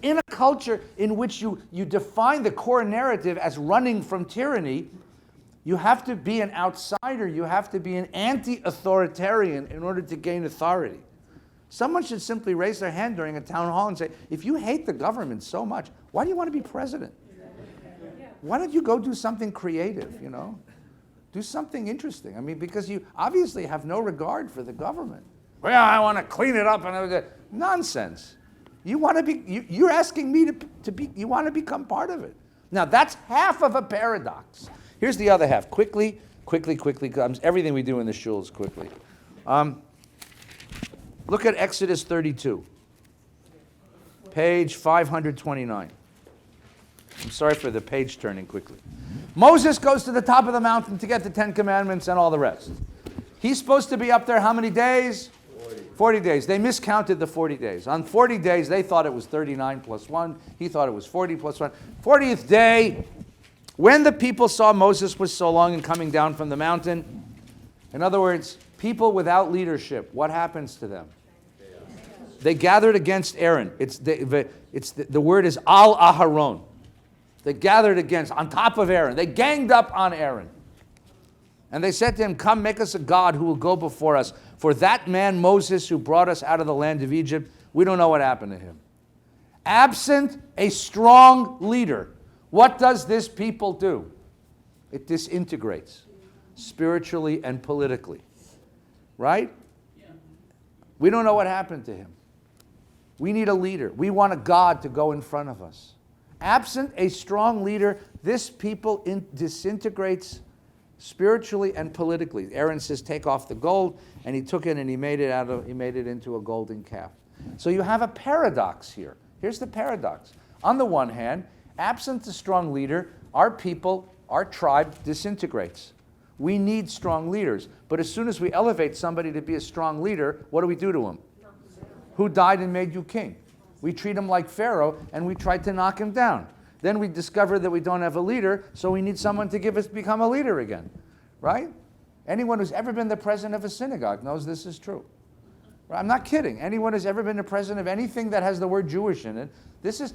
in a culture in which you define the core narrative as running from tyranny, you have to be an outsider. You have to be an anti-authoritarian in order to gain authority. Someone should simply raise their hand during a town hall and say, if you hate the government so much, why do you want to be president? Why don't you go do something creative, Do something interesting. Because you obviously have no regard for the government. Well, I want to clean it up and everything. Nonsense. You want to be, you're asking me to be, you want to become part of it. Now, that's half of a paradox. Here's the other half. Quickly comes everything we do in the shuls quickly. Look at Exodus 32, page 529. I'm sorry for the page turning quickly. Moses goes to the top of the mountain to get the 10 Commandments and all the rest. He's supposed to be up there how many days? 40 days. They miscounted the 40 days. On 40 days, they thought it was 39 plus 1. He thought it was 40 plus 1. 40th day, when the people saw Moses was so long in coming down from the mountain, in other words, people without leadership, what happens to them? They gathered against Aaron. The word is al-Aharon. They gathered on top of Aaron. They ganged up on Aaron. And they said to him, come make us a God who will go before us. For that man Moses who brought us out of the land of Egypt, we don't know what happened to him. Absent a strong leader, what does this people do? It disintegrates spiritually and politically. Right? We don't know what happened to him. We need a leader. We want a God to go in front of us. Absent a strong leader, this people disintegrates spiritually and politically. Aaron says, take off the gold, and he took it and he made it into a golden calf. So you have a paradox here. Here's the paradox. On the one hand, absent a strong leader, our people, our tribe disintegrates. We need strong leaders. But as soon as we elevate somebody to be a strong leader, what do we do to him? Who died and made you king? We treat him like Pharaoh, and we try to knock him down. Then we discover that we don't have a leader, so we need someone to become a leader again, right? Anyone who's ever been the president of a synagogue knows this is true. I'm not kidding. Anyone who's ever been the president of anything that has the word Jewish in it, this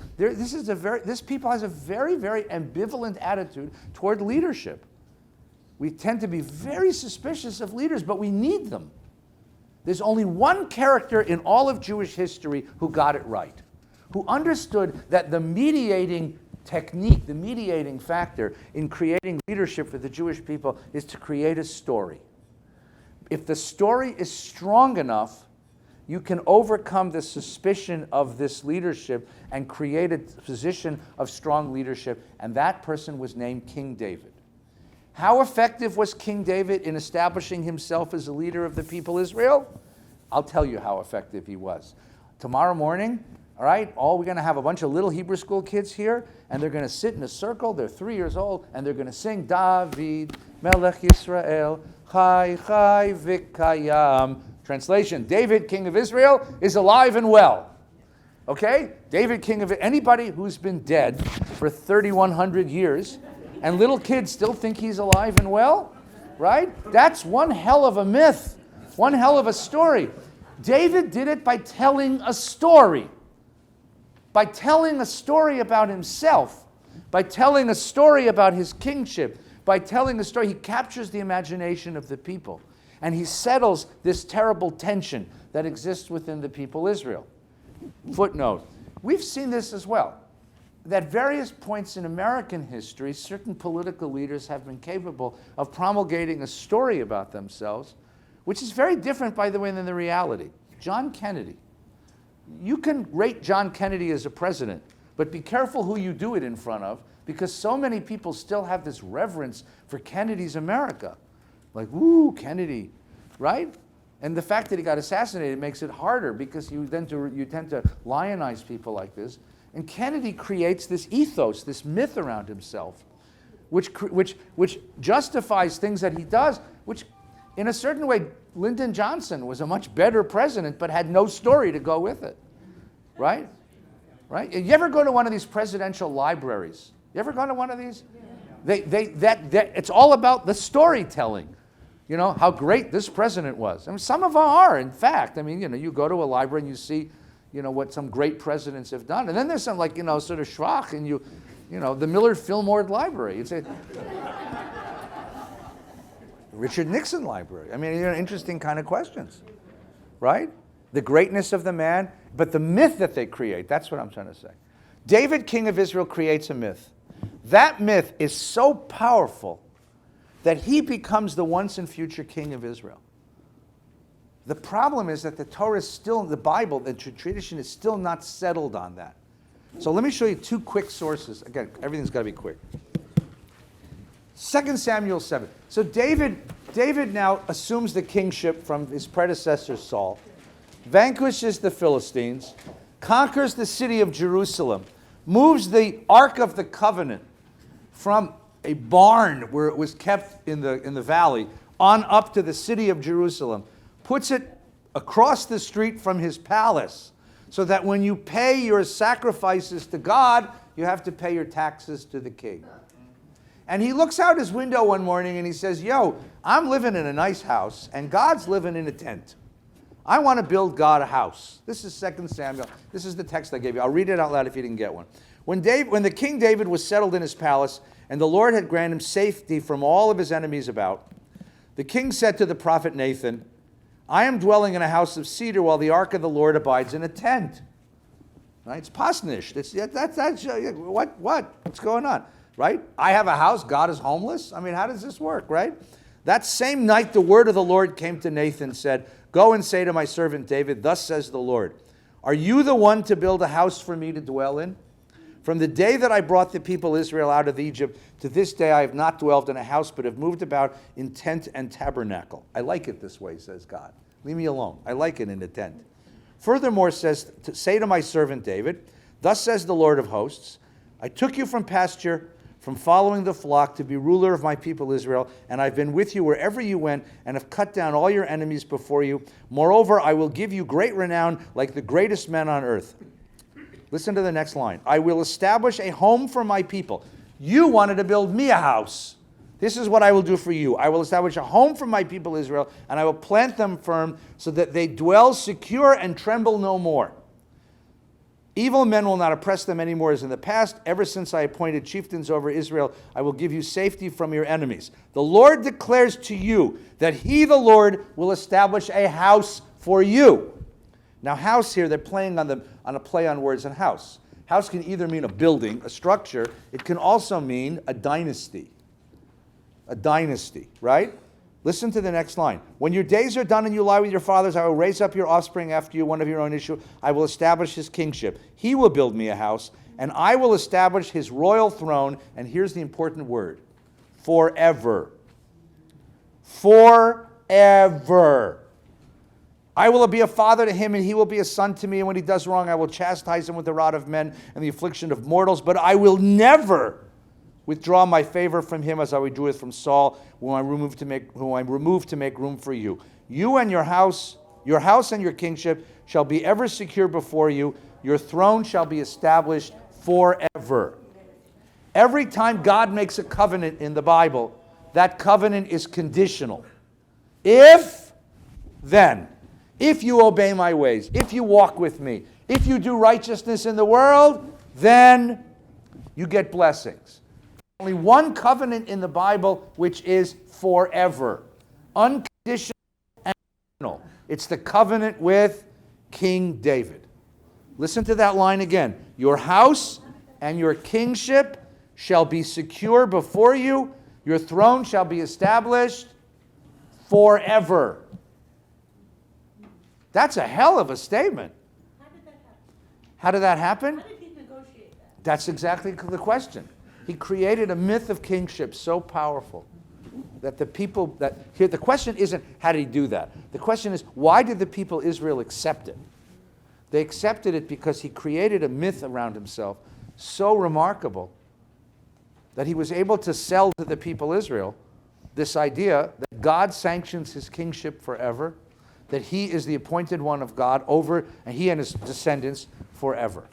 people has a very, very ambivalent attitude toward leadership. We tend to be very suspicious of leaders, but we need them. There's only one character in all of Jewish history who got it right, who understood that the mediating technique, the mediating factor in creating leadership for the Jewish people is to create a story. If the story is strong enough, you can overcome the suspicion of this leadership and create a position of strong leadership, and that person was named King David. How effective was King David in establishing himself as a leader of the people Israel? I'll tell you how effective he was. Tomorrow morning, all right, we're going to have a bunch of little Hebrew school kids here, and they're going to sit in a circle. They're 3 years old, and they're going to sing David, Melech Yisrael, Chai Chai Vikayam, Translation, David, king of Israel, is alive and well. Okay? David, king of anybody who's been dead for 3,100 years, and little kids still think he's alive and well, right? That's one hell of a myth, one hell of a story. David did it by telling a story. By telling a story about himself, by telling a story about his kingship, by telling a story, he captures the imagination of the people. And he settles this terrible tension that exists within the people Israel. Footnote, we've seen this as well. At various points in American history, certain political leaders have been capable of promulgating a story about themselves, which is very different, by the way, than the reality. John Kennedy. You can rate John Kennedy as a president, but be careful who you do it in front of, because so many people still have this reverence for Kennedy's America. Like, woo, Kennedy, right? And the fact that he got assassinated makes it harder, because you tend to lionize people like this. And Kennedy creates this ethos, this myth around himself, which justifies things that he does, which in a certain way, Lyndon Johnson was a much better president, but had no story to go with it, right? Right? You ever go to one of these presidential libraries? You ever gone to one of these? It's all about the storytelling. You know, how great this president was. I mean, some of them are, in fact. I mean, you know, you go to a library and you see, you know, what some great presidents have done. And then there's some, like, you know, sort of schwach, and you know, the Millard Fillmore Library. You'd say, Richard Nixon Library. I mean, you know, interesting kind of questions, right? The greatness of the man, but the myth that they create, that's what I'm trying to say. David, king of Israel, creates a myth. That myth is so powerful that he becomes the once and future king of Israel. The problem is that the Torah is still, the Bible, the tradition is still not settled on that. So let me show you two quick sources. Again, everything's got to be quick. 2 Samuel 7. So David now assumes the kingship from his predecessor Saul, vanquishes the Philistines, conquers the city of Jerusalem, moves the Ark of the Covenant from a barn where it was kept in the valley on up to the city of Jerusalem, puts it across the street from his palace, so that when you pay your sacrifices to God, you have to pay your taxes to the king. And he looks out his window one morning and he says, yo, I'm living in a nice house and God's living in a tent. I want to build God a house. This is 2 Samuel. This is the text I gave you. I'll read it out loud if you didn't get one. When the King David was settled in his palace, and the Lord had granted him safety from all of his enemies about, the king said to the prophet Nathan, I am dwelling in a house of cedar while the ark of the Lord abides in a tent. Right? It's pasnish. What's going on? Right? I have a house, God is homeless? I mean, how does this work, right? That same night the word of the Lord came to Nathan, said, go and say to my servant David, thus says the Lord, are you the one to build a house for me to dwell in? From the day that I brought the people Israel out of Egypt to this day I have not dwelled in a house, but have moved about in tent and tabernacle. I like it this way, says God. Leave me alone. I like it in a tent. Furthermore says, say to my servant David, thus says the Lord of hosts, I took you from pasture, from following the flock, to be ruler of my people Israel, and I've been with you wherever you went, and have cut down all your enemies before you. Moreover, I will give you great renown like the greatest men on earth. Listen to the next line. I will establish a home for my people. You wanted to build me a house. This is what I will do for you. I will establish a home for my people Israel, and I will plant them firm so that they dwell secure and tremble no more. Evil men will not oppress them anymore as in the past. Ever since I appointed chieftains over Israel, I will give you safety from your enemies. The Lord declares to you that he, the Lord, will establish a house for you. Now, house here, they're playing on a play on words on house. House can either mean a building, a structure. It can also mean a dynasty. A dynasty, right? Listen to the next line. When your days are done and you lie with your fathers, I will raise up your offspring after you, one of your own issue. I will establish his kingship. He will build me a house, and I will establish his royal throne. And here's the important word. Forever. Forever. I will be a father to him, and he will be a son to me. And when he does wrong, I will chastise him with the rod of men and the affliction of mortals. But I will never withdraw my favor from him as I withdrew it from Saul, whom I removed to make room for you. You and your house Your house and your kingship shall be ever secure before you. Your throne shall be established forever. Every time God makes a covenant in the Bible, that covenant is conditional. If, then, if you obey my ways, if you walk with me, if you do righteousness in the world, then you get blessings. Only one covenant in the Bible which is forever, unconditional and eternal. It's the covenant with King David. Listen to that line again. Your house and your kingship shall be secure before you. Your throne shall be established forever. That's a hell of a statement. How did that happen? How did that happen? How did he negotiate that? That's exactly the question. He created a myth of kingship so powerful that the people that here the question isn't how did he do that? The question is why did the people Israel accept it? They accepted it because he created a myth around himself so remarkable that he was able to sell to the people Israel this idea that God sanctions his kingship forever, that he is the appointed one of God over, and he and his descendants forever.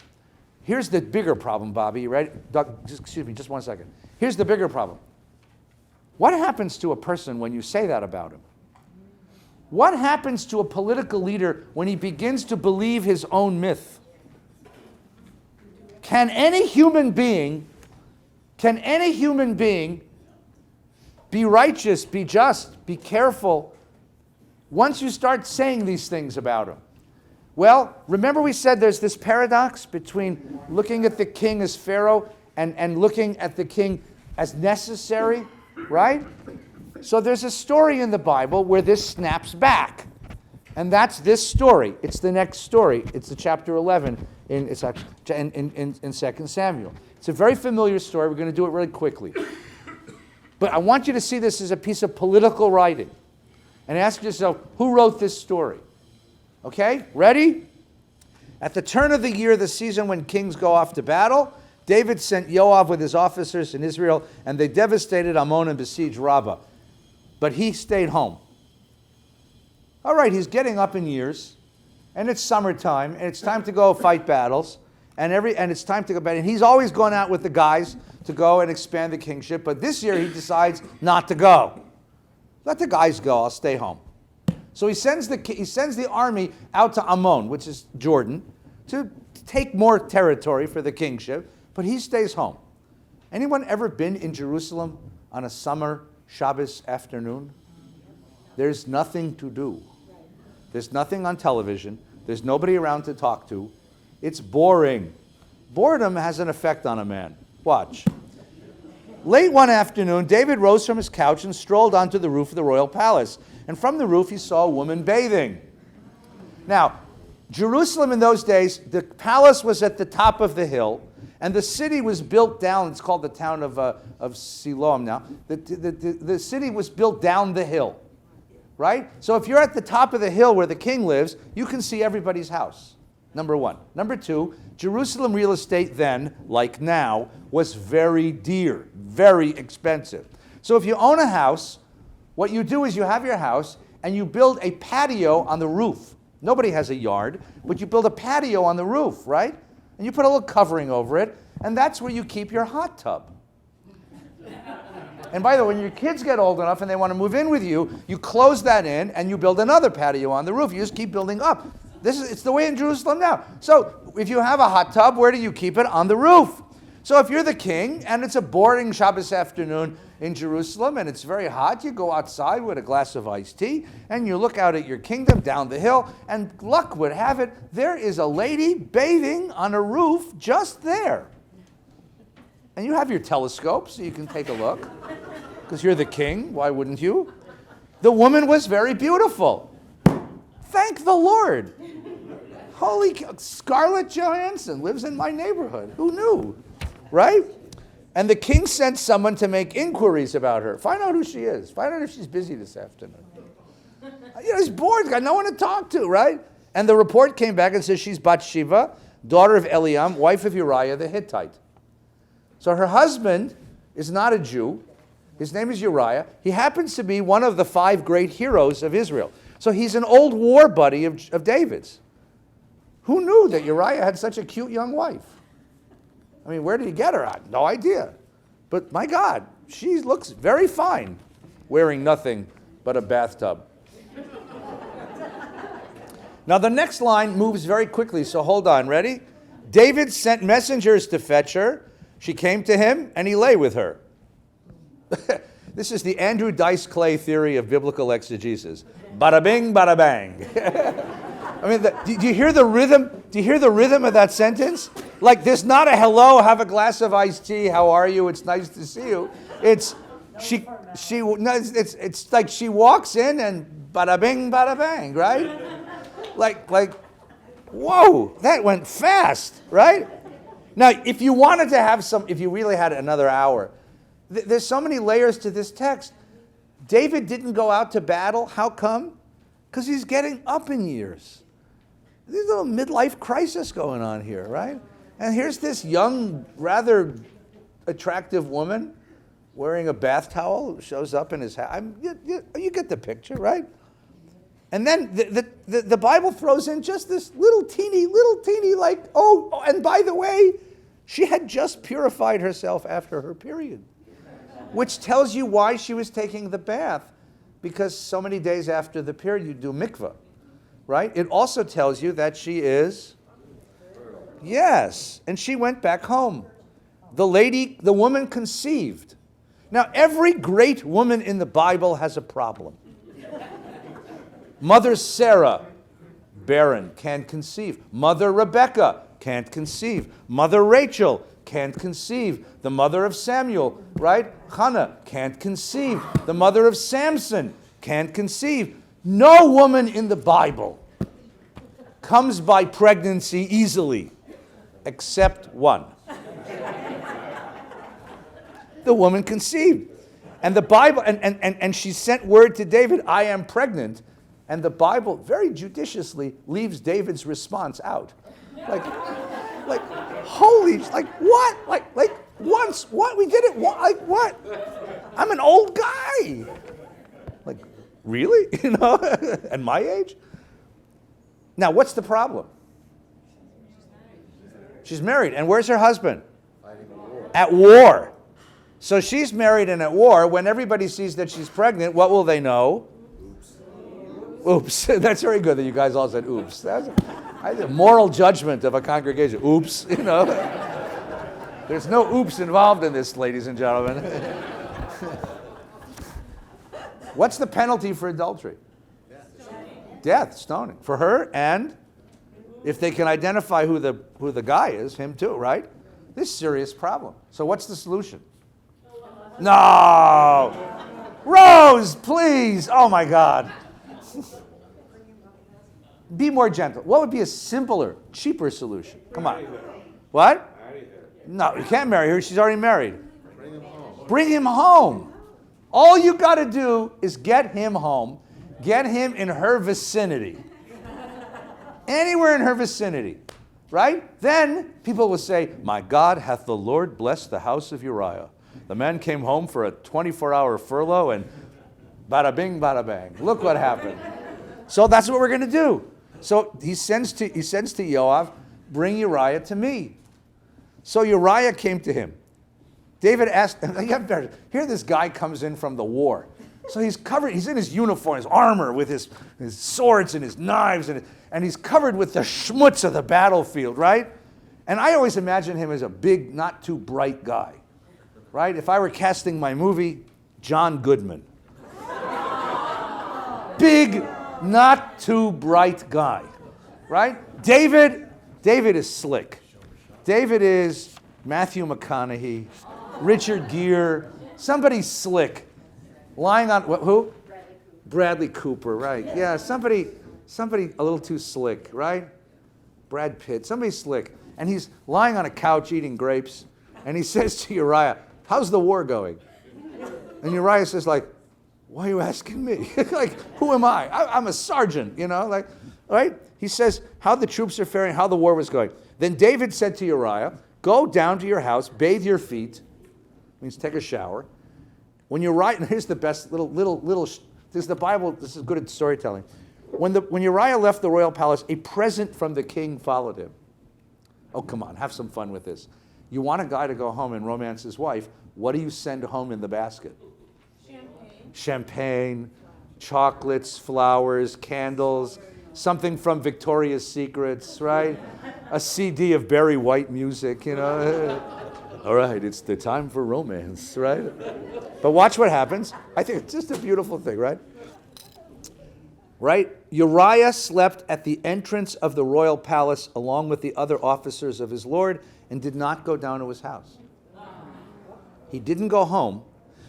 Here's the bigger problem, Bobby. You ready? Doug, excuse me, just 1 second. Here's the bigger problem. What happens to a person when you say that about him? What happens to a political leader when he begins to believe his own myth? Can any human being be righteous, be just, be careful once you start saying these things about him? Well, remember we said there's this paradox between looking at the king as Pharaoh and looking at the king as necessary, right? So there's a story in the Bible where this snaps back. And that's this story. It's the next story. It's the chapter 11 in 2 Samuel. It's a very familiar story. We're going to do it really quickly. But I want you to see this as a piece of political writing. And ask yourself, who wrote this story? Okay, ready? At the turn of the year, the season when kings go off to battle, David sent Joab with his officers in Israel, and they devastated Ammon and besieged Rabbah. But he stayed home. All right, he's getting up in years, and it's summertime, and it's time to go fight battles, and it's time to go back. And he's always gone out with the guys to go and expand the kingship, but this year he decides not to go. Let the guys go, I'll stay home. So he sends the army out to Ammon, which is Jordan, to take more territory for the kingship, but he stays home. Anyone ever been in Jerusalem on a summer Shabbos afternoon? There's nothing to do. There's nothing on television. There's nobody around to talk to. It's boring. Boredom has an effect on a man. Watch. Late one afternoon, David rose from his couch and strolled onto the roof of the royal palace. And from the roof, he saw a woman bathing. Now, Jerusalem in those days, the palace was at the top of the hill, and the city was built down. It's called the town of Siloam now. The city was built down the hill, right? So if you're at the top of the hill where the king lives, you can see everybody's house, number one. Number two, Jerusalem real estate then, like now, was very dear, very expensive. So if you own a house, what you do is you have your house and you build a patio on the roof. Nobody has a yard, but you build a patio on the roof, right? And you put a little covering over it, and that's where you keep your hot tub. And by the way, when your kids get old enough and they want to move in with you, you close that in and you build another patio on the roof. You just keep building up. It's the way in Jerusalem now. So if you have a hot tub, where do you keep it? On the roof. So if you're the king and it's a boring Shabbos afternoon in Jerusalem and it's very hot, you go outside with a glass of iced tea and you look out at your kingdom down the hill, and luck would have it, there is a lady bathing on a roof just there. And you have your telescope so you can take a look because you're the king. Why wouldn't you? The woman was very beautiful. Thank the Lord. Holy Scarlett Johansson lives in my neighborhood. Who knew? Right? And the king sent someone to make inquiries about her. Find out who she is. Find out if she's busy this afternoon. He's bored. He's got no one to talk to, right? And the report came back and says she's Bathsheba, daughter of Eliam, wife of Uriah the Hittite. So her husband is not a Jew. His name is Uriah. He happens to be one of the 5 great heroes of Israel. So he's an old war buddy of David's. Who knew that Uriah had such a cute young wife? I mean, where did he get her? I have no idea. But my God, she looks very fine wearing nothing but a bathtub. Now the next line moves very quickly, so hold on. Ready? David sent messengers to fetch her. She came to him, and he lay with her. This is the Andrew Dice Clay theory of biblical exegesis. Bada bing, bada bang. I mean, do you hear the rhythm? Do you hear the rhythm of that sentence? Like, there's not a hello, have a glass of iced tea, how are you? It's nice to see you. It's like she walks in and bada bing, bada bang, right? Like, whoa, that went fast, right? Now, if you wanted to have if you really had another hour, there's so many layers to this text. David didn't go out to battle. How come? Because he's getting up in years. There's a little midlife crisis going on here, right? And here's this young, rather attractive woman wearing a bath towel, shows up in his house. You get the picture, right? And then the Bible throws in just this little teeny, like, oh, and by the way, she had just purified herself after her period, which tells you why she was taking the bath, because so many days after the period you do mikvah, right? It also tells you that she is, yes, and she went back home. The woman conceived. Now, every great woman in the Bible has a problem. Mother Sarah, barren, can't conceive. Mother Rebecca, can't conceive. Mother Rachel, can't conceive. The mother of Samuel, right? Hannah, can't conceive. The mother of Samson, can't conceive. No woman in the Bible comes by pregnancy easily, except one. The woman conceived. And the Bible, and she sent word to David, I am pregnant. And the Bible very judiciously leaves David's response out. Like holy, like what? Like once, what? We did it, like what? I'm an old guy. Like, really? You know, at my age? Now, what's the problem? She's married. And where's her husband? At war. So she's married and at war. When everybody sees that she's pregnant, what will they know? Oops. That's very good that you guys all said oops. That's a moral judgment of a congregation. Oops, you know. There's no oops involved in this, ladies and gentlemen. What's the penalty for adultery? Death, stoning. For her, and if they can identify who the guy is, him too, right? This is a serious problem. So what's the solution? No! Rose, please! Oh my God. Be more gentle. What would be a simpler, cheaper solution? Come on. What? No, you can't marry her. She's already married. Bring him home. All you got to do is get him home. Get him in her vicinity. Anywhere in her vicinity. Right? Then people will say, my God, hath the Lord blessed the house of Uriah. The man came home for a 24-hour furlough and bada bing, bada bang. Look what happened. So that's what we're going to do. So he sends to Yoav, bring Uriah to me. So Uriah came to him. David asked, here this guy comes in from the war. So he's covered, he's in his uniform, his armor, with his swords and his knives, and he's covered with the schmutz of the battlefield, right? And I always imagine him as a big, not too bright guy, right? If I were casting my movie, John Goodman. Big, not too bright guy, right? David is slick. David is Matthew McConaughey, Richard Gere, somebody slick, lying on, who? Bradley Cooper, right? Yeah, somebody a little too slick, right? Brad Pitt, somebody slick. And he's lying on a couch eating grapes, and he says to Uriah, how's the war going? And Uriah says, like, why are you asking me? Like, who am I? I'm a sergeant, you know, like, right? He says how the troops are faring, how the war was going. Then David said to Uriah, go down to your house, bathe your feet, means take a shower. When Uriah, and here's the best little, this is the Bible, this is good at storytelling. When Uriah left the royal palace, a present from the king followed him. Oh, come on, have some fun with this. You want a guy to go home and romance his wife, what do you send home in the basket? Champagne, chocolates, flowers, candles, something from Victoria's Secrets, right? A CD of Barry White music, you know. All right, it's the time for romance, right? But watch what happens. I think it's just a beautiful thing, right? Right? Uriah slept at the entrance of the royal palace along with the other officers of his lord and did not go down to his house. He didn't go home.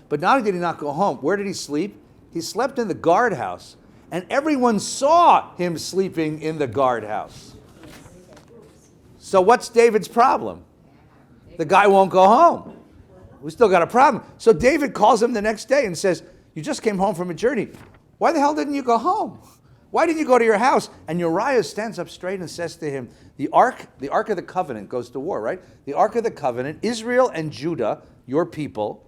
But not only did he not go home, where did he sleep? He slept in the guardhouse. And everyone saw him sleeping in the guardhouse. So what's David's problem? The guy won't go home. We still got a problem. So David calls him the next day and says, you just came home from a journey. Why the hell didn't you go home? Why didn't you go to your house? And Uriah stands up straight and says to him, the ark of the covenant goes to war, right? The ark of the covenant, Israel and Judah, your people,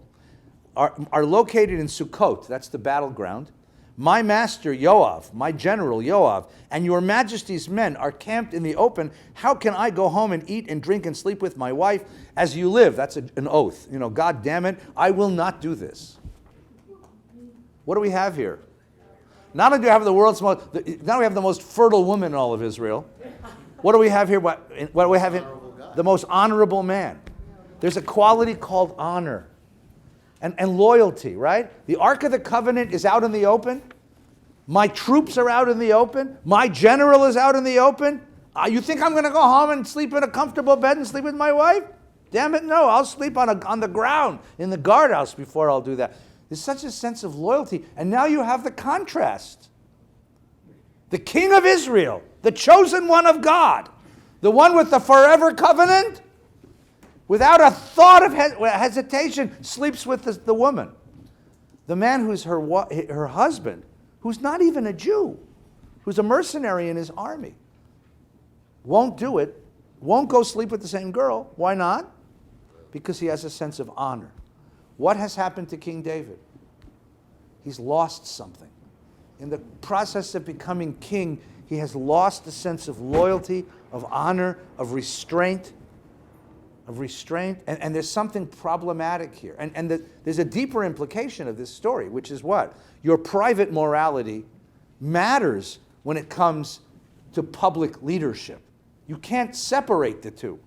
are located in Sukkot. That's the battleground. My master Yoav, my general Yoav, and your majesty's men are camped in the open. How can I go home and eat and drink and sleep with my wife as you live? That's an oath. You know, God damn it, I will not do this. What do we have here? Not only do we have now we have the most fertile woman in all of Israel. What do we have here? What do we have here? The most honorable man. There's a quality called honor and loyalty, right? The Ark of the Covenant is out in the open. My troops are out in the open. My general is out in the open. You think I'm going to go home and sleep in a comfortable bed and sleep with my wife? Damn it, no. I'll sleep on the ground in the guardhouse before I'll do that. There's such a sense of loyalty. And now you have the contrast. The king of Israel, the chosen one of God, the one with the forever covenant, without a thought of hesitation, sleeps with the woman. The man who's her husband, who's not even a Jew, who's a mercenary in his army, won't do it, won't go sleep with the same girl. Why not? Because he has a sense of honor. What has happened to King David? He's lost something. In the process of becoming king, he has lost a sense of loyalty, of honor, of restraint. And there's something problematic here. And there's a deeper implication of this story, which is what? Your private morality matters when it comes to public leadership. You can't separate the two.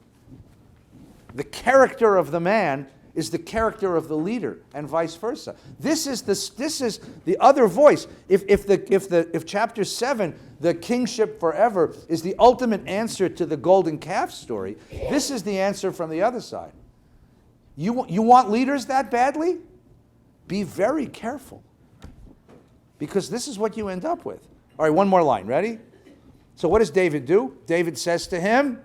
The character of the man is the character of the leader, and vice versa. This is the other voice. If chapter 7, the kingship forever, is the ultimate answer to the golden calf story, this is the answer from the other side. You want leaders that badly? Be very careful, because this is what you end up with. All right, one more line. Ready? So what does David do? David says to him,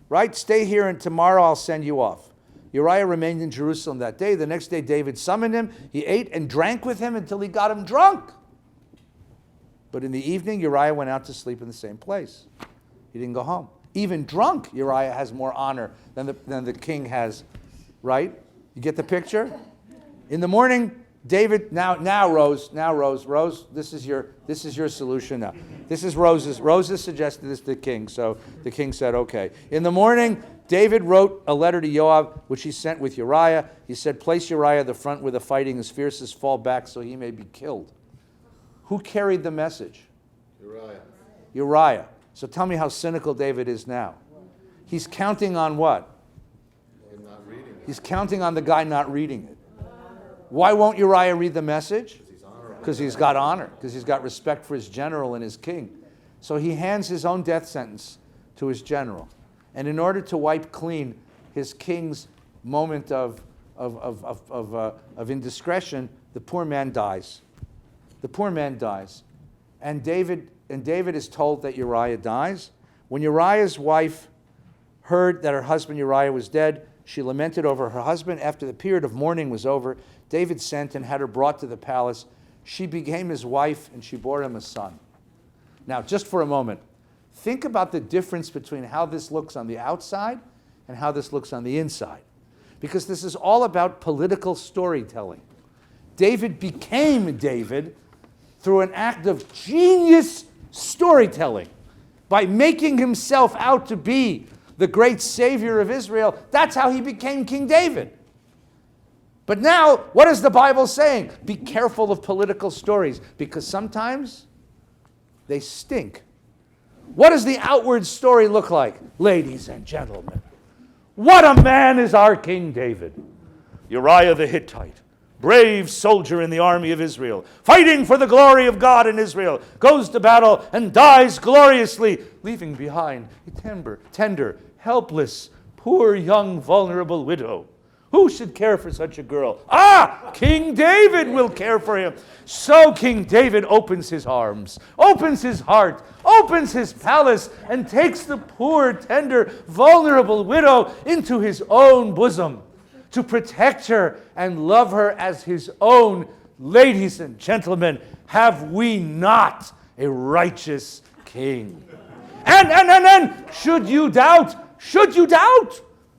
right, stay here and tomorrow I'll send you off. Uriah remained in Jerusalem that day. The next day David summoned him. He ate and drank with him until he got him drunk. But in the evening, Uriah went out to sleep in the same place. He didn't go home. Even drunk, Uriah has more honor than the king has, right? You get the picture? In the morning, David, now Rose, this is your solution now. This is Rose's. Rose suggested this to the king, so the king said, okay. In the morning, David wrote a letter to Joab, which he sent with Uriah. He said, place Uriah at the front where the fighting is fiercest, fall back so he may be killed. Who carried the message? Uriah. So tell me how cynical David is now. He's counting on what? He's counting on the guy not reading it. Why won't Uriah read the message? Because he's got honor, because he's got respect for his general and his king. So he hands his own death sentence to his general. And in order to wipe clean his king's moment of indiscretion, the poor man dies. The poor man dies. And David is told that Uriah dies. When Uriah's wife heard that her husband Uriah was dead, she lamented over her husband. After the period of mourning was over, David sent and had her brought to the palace. She became his wife, and she bore him a son. Now, just for a moment, think about the difference between how this looks on the outside and how this looks on the inside. Because this is all about political storytelling. David became David through an act of genius Storytelling. By making himself out to be the great Savior of Israel, that's how he became King David. But now, what is the Bible saying? Be careful of political stories, because sometimes they stink. What does the outward story look like? Ladies and gentlemen, what a man is our King David. Uriah the Hittite, brave soldier in the army of Israel, fighting for the glory of God in Israel, goes to battle and dies gloriously, leaving behind a tender, helpless, poor, young, vulnerable widow. Who should care for such a girl? King David will care for him. So King David opens his arms, opens his heart, opens his palace, and takes the poor, tender, vulnerable widow into his own bosom to protect her and love her as his own. Ladies and gentlemen, have we not a righteous king? And should you doubt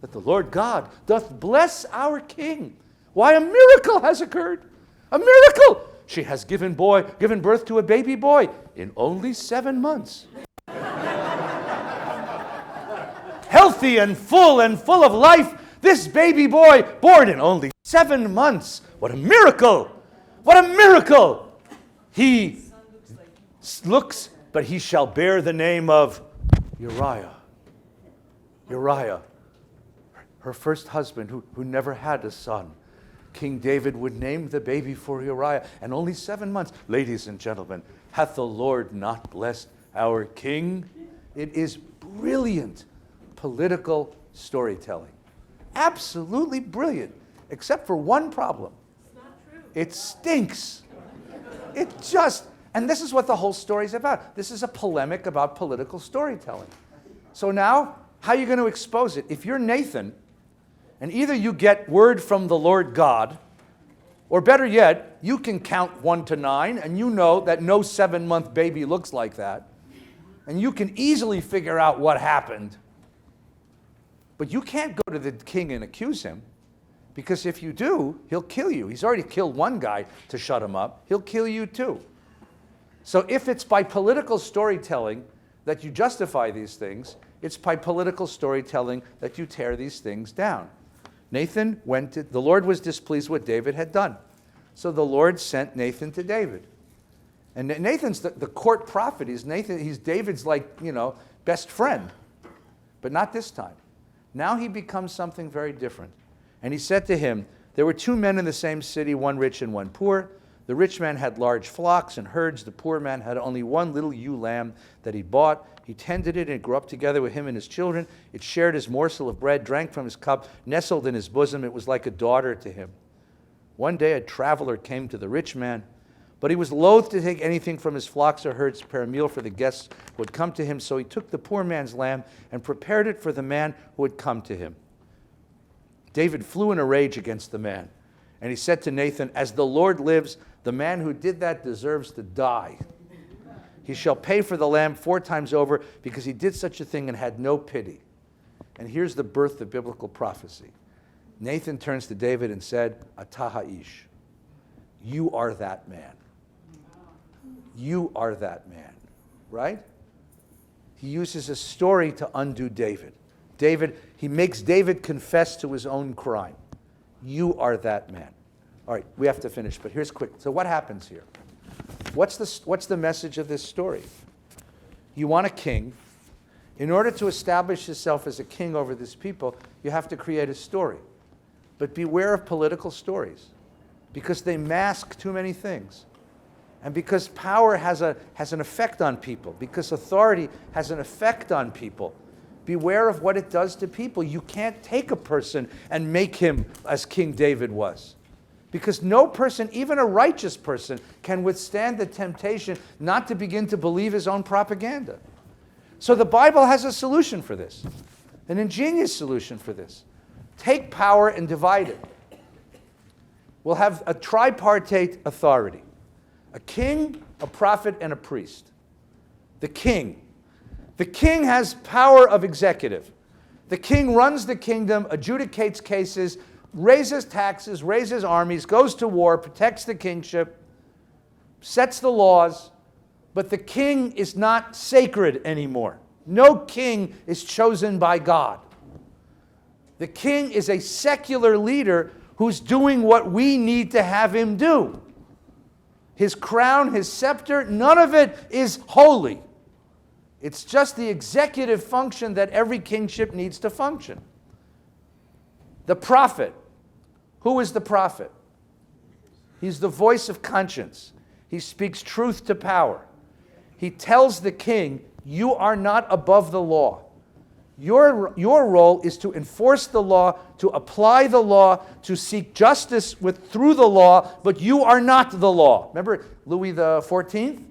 that the Lord God doth bless our King? Why, a miracle has occurred. A miracle! She has given birth to a baby boy in only 7 months. Healthy and full of life, this baby boy born in only 7 months. What a miracle! What a miracle! He looks, but he shall bear the name of Uriah. Uriah. Her first husband, who never had a son. King David would name the baby for Uriah, and only 7 months. Ladies and gentlemen, hath the Lord not blessed our King? It is brilliant political storytelling. Absolutely brilliant, except for one problem. It's not true. It stinks. And this is what the whole story is about. This is a polemic about political storytelling. So now, how are you going to expose it? If you're Nathan, and either you get word from the Lord God, or better yet, you can count 1 to 9, and you know that no 7-month baby looks like that, and you can easily figure out what happened. But you can't go to the king and accuse him, because if you do, he'll kill you. He's already killed one guy to shut him up. He'll kill you too. So if it's by political storytelling that you justify these things, it's by political storytelling that you tear these things down. Nathan the Lord was displeased what David had done. So the Lord sent Nathan to David. And Nathan's the court prophet. He's David's best friend. But not this time. Now he becomes something very different. And he said to him, there were 2 men in the same city, one rich and one poor. The rich man had large flocks and herds. The poor man had only one little ewe lamb that he bought. He tended it, and it grew up together with him and his children. It shared his morsel of bread, drank from his cup, nestled in his bosom. It was like a daughter to him. One day a traveler came to the rich man, but he was loath to take anything from his flocks or herds to prepare a meal for the guests who had come to him. So he took the poor man's lamb and prepared it for the man who had come to him. David flew in a rage against the man, and he said to Nathan, as the Lord lives, the man who did that deserves to die. He shall pay for the lamb 4 times over, because he did such a thing and had no pity. And here's the birth of biblical prophecy. Nathan turns to David and said, Atah ha'ish. You are that man. You are that man. Right? He uses a story to undo David. He makes David confess to his own crime. You are that man. All right, we have to finish, but here's quick. So what happens here? What's the message of this story? You want a king. In order to establish yourself as a king over this people, you have to create a story. But beware of political stories, because they mask too many things. And because power has an effect on people, because authority has an effect on people, beware of what it does to people. You can't take a person and make him as King David was. Because no person, even a righteous person, can withstand the temptation not to begin to believe his own propaganda. So the Bible has a solution for this, an ingenious solution for this. Take power and divide it. We'll have a tripartite authority. A king, a prophet, and a priest. The king. The king has power of executive. The king runs the kingdom, adjudicates cases, raises taxes, raises armies, goes to war, protects the kingship, sets the laws. But the king is not sacred anymore. No king is chosen by God. The king is a secular leader who's doing what we need to have him do. His crown, his scepter, none of it is holy. It's just the executive function that every kingship needs to function. The prophet. Who is the prophet? He's the voice of conscience. He speaks truth to power. He tells the king, you are not above the law. Your role is to enforce the law, to apply the law, to seek justice through the law, but you are not the law. Remember Louis XIV?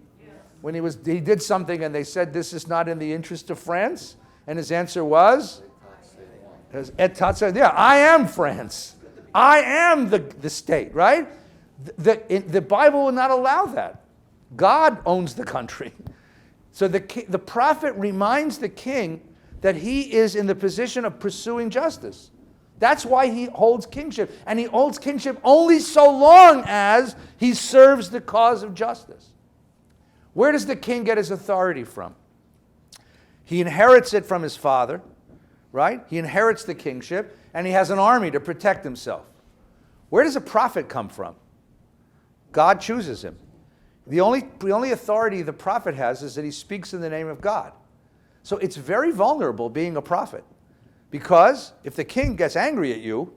When he did something and they said this is not in the interest of France? And his answer was? Yeah, I am France. I am the state, right? The Bible will not allow that. God owns the country. So the prophet reminds the king that he is in the position of pursuing justice. That's why he holds kingship. And he holds kingship only so long as he serves the cause of justice. Where does the king get his authority from? He inherits it from his father, right? He inherits the kingship, and he has an army to protect himself. Where does a prophet come from? God chooses him. The only authority the prophet has is that he speaks in the name of God. So it's very vulnerable being a prophet. Because if the king gets angry at you,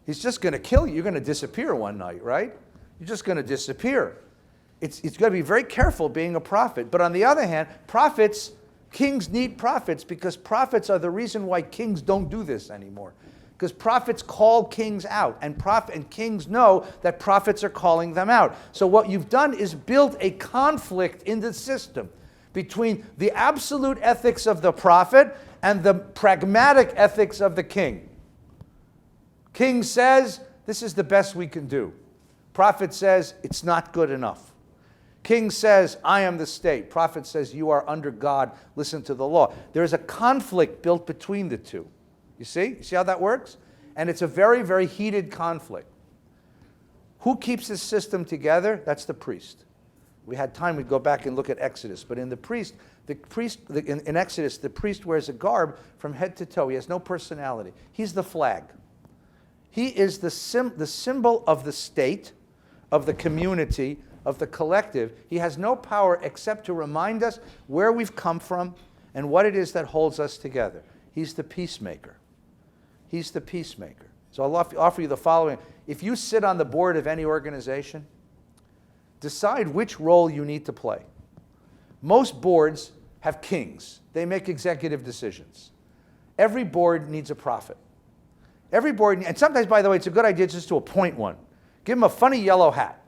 he's just going to kill you. You're going to disappear one night, right? You're just going to disappear. It's got to be very careful being a prophet. But on the other hand, kings need prophets because prophets are the reason why kings don't do this anymore. Because prophets call kings out, and kings know that prophets are calling them out. So what you've done is build a conflict in the system between the absolute ethics of the prophet and the pragmatic ethics of the king. King says, this is the best we can do. Prophet says, it's not good enough. King says, I am the state. Prophet says, you are under God. Listen to the law. There is a conflict built between the two. You see? You see how that works? And it's a very, very heated conflict. Who keeps this system together? That's the priest. We had time, we'd go back and look at Exodus. But in in Exodus, the priest wears a garb from head to toe. He has no personality. He's the flag. He is the symbol of the state, of the community, of the collective. He has no power except to remind us where we've come from and what it is that holds us together. He's the peacemaker. He's the peacemaker. So I'll offer you the following. If you sit on the board of any organization, decide which role you need to play. Most boards have kings. They make executive decisions. Every board needs a prophet. Every board, and sometimes, by the way, it's a good idea just to appoint one. Give him a funny yellow hat,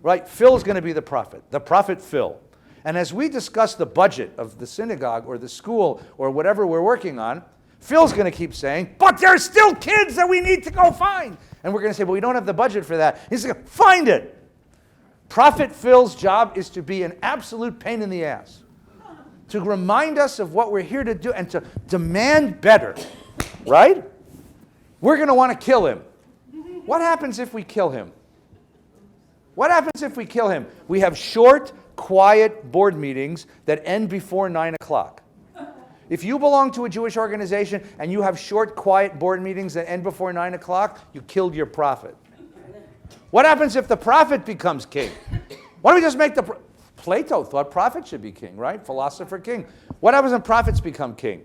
right? Phil's going to be the prophet Phil. And as we discuss the budget of the synagogue or the school or whatever we're working on, Phil's going to keep saying, but there's still kids that we need to go find. And we're going to say, well, we don't have the budget for that. He's going to find it. Prophet Phil's job is to be an absolute pain in the ass, to remind us of what we're here to do and to demand better, right? We're going to want to kill him. What happens if we kill him? What happens if we kill him? We have short, quiet board meetings that end before 9 o'clock. If you belong to a Jewish organization and you have short, quiet board meetings that end before 9 o'clock, you killed your prophet. What happens if the prophet becomes king? Why don't we just make Plato thought prophet should be king, right? Philosopher king. What happens when prophets become king?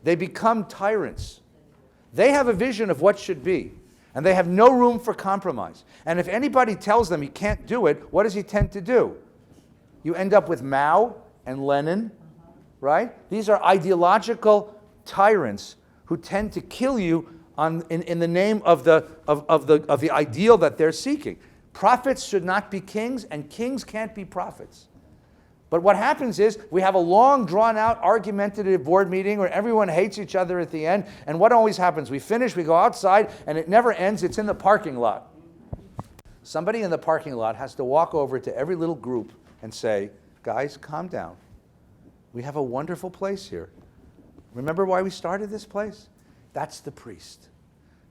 They become tyrants. They have a vision of what should be, and they have no room for compromise. And if anybody tells them he can't do it, what does he tend to do? You end up with Mao and Lenin, right? These are ideological tyrants who tend to kill you in the name of the ideal that they're seeking. Prophets should not be kings, and kings can't be prophets. But what happens is we have a long, drawn-out, argumentative board meeting where everyone hates each other at the end. And what always happens? We finish, we go outside, and it never ends. It's in the parking lot. Somebody in the parking lot has to walk over to every little group and say, guys, calm down. We have a wonderful place here. Remember why we started this place? That's the priest.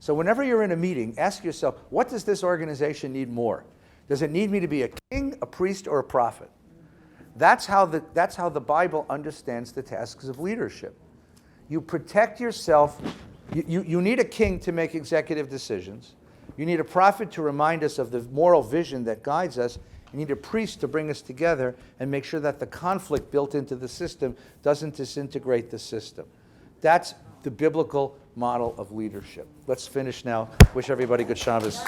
So whenever you're in a meeting, ask yourself, what does this organization need more? Does it need me to be a king, a priest, or a prophet? That's how the Bible understands the tasks of leadership. You protect yourself. You need a king to make executive decisions. You need a prophet to remind us of the moral vision that guides us. You need a priest to bring us together and make sure that the conflict built into the system doesn't disintegrate the system. That's the biblical model of leadership. Let's finish now. Wish everybody good Shabbos.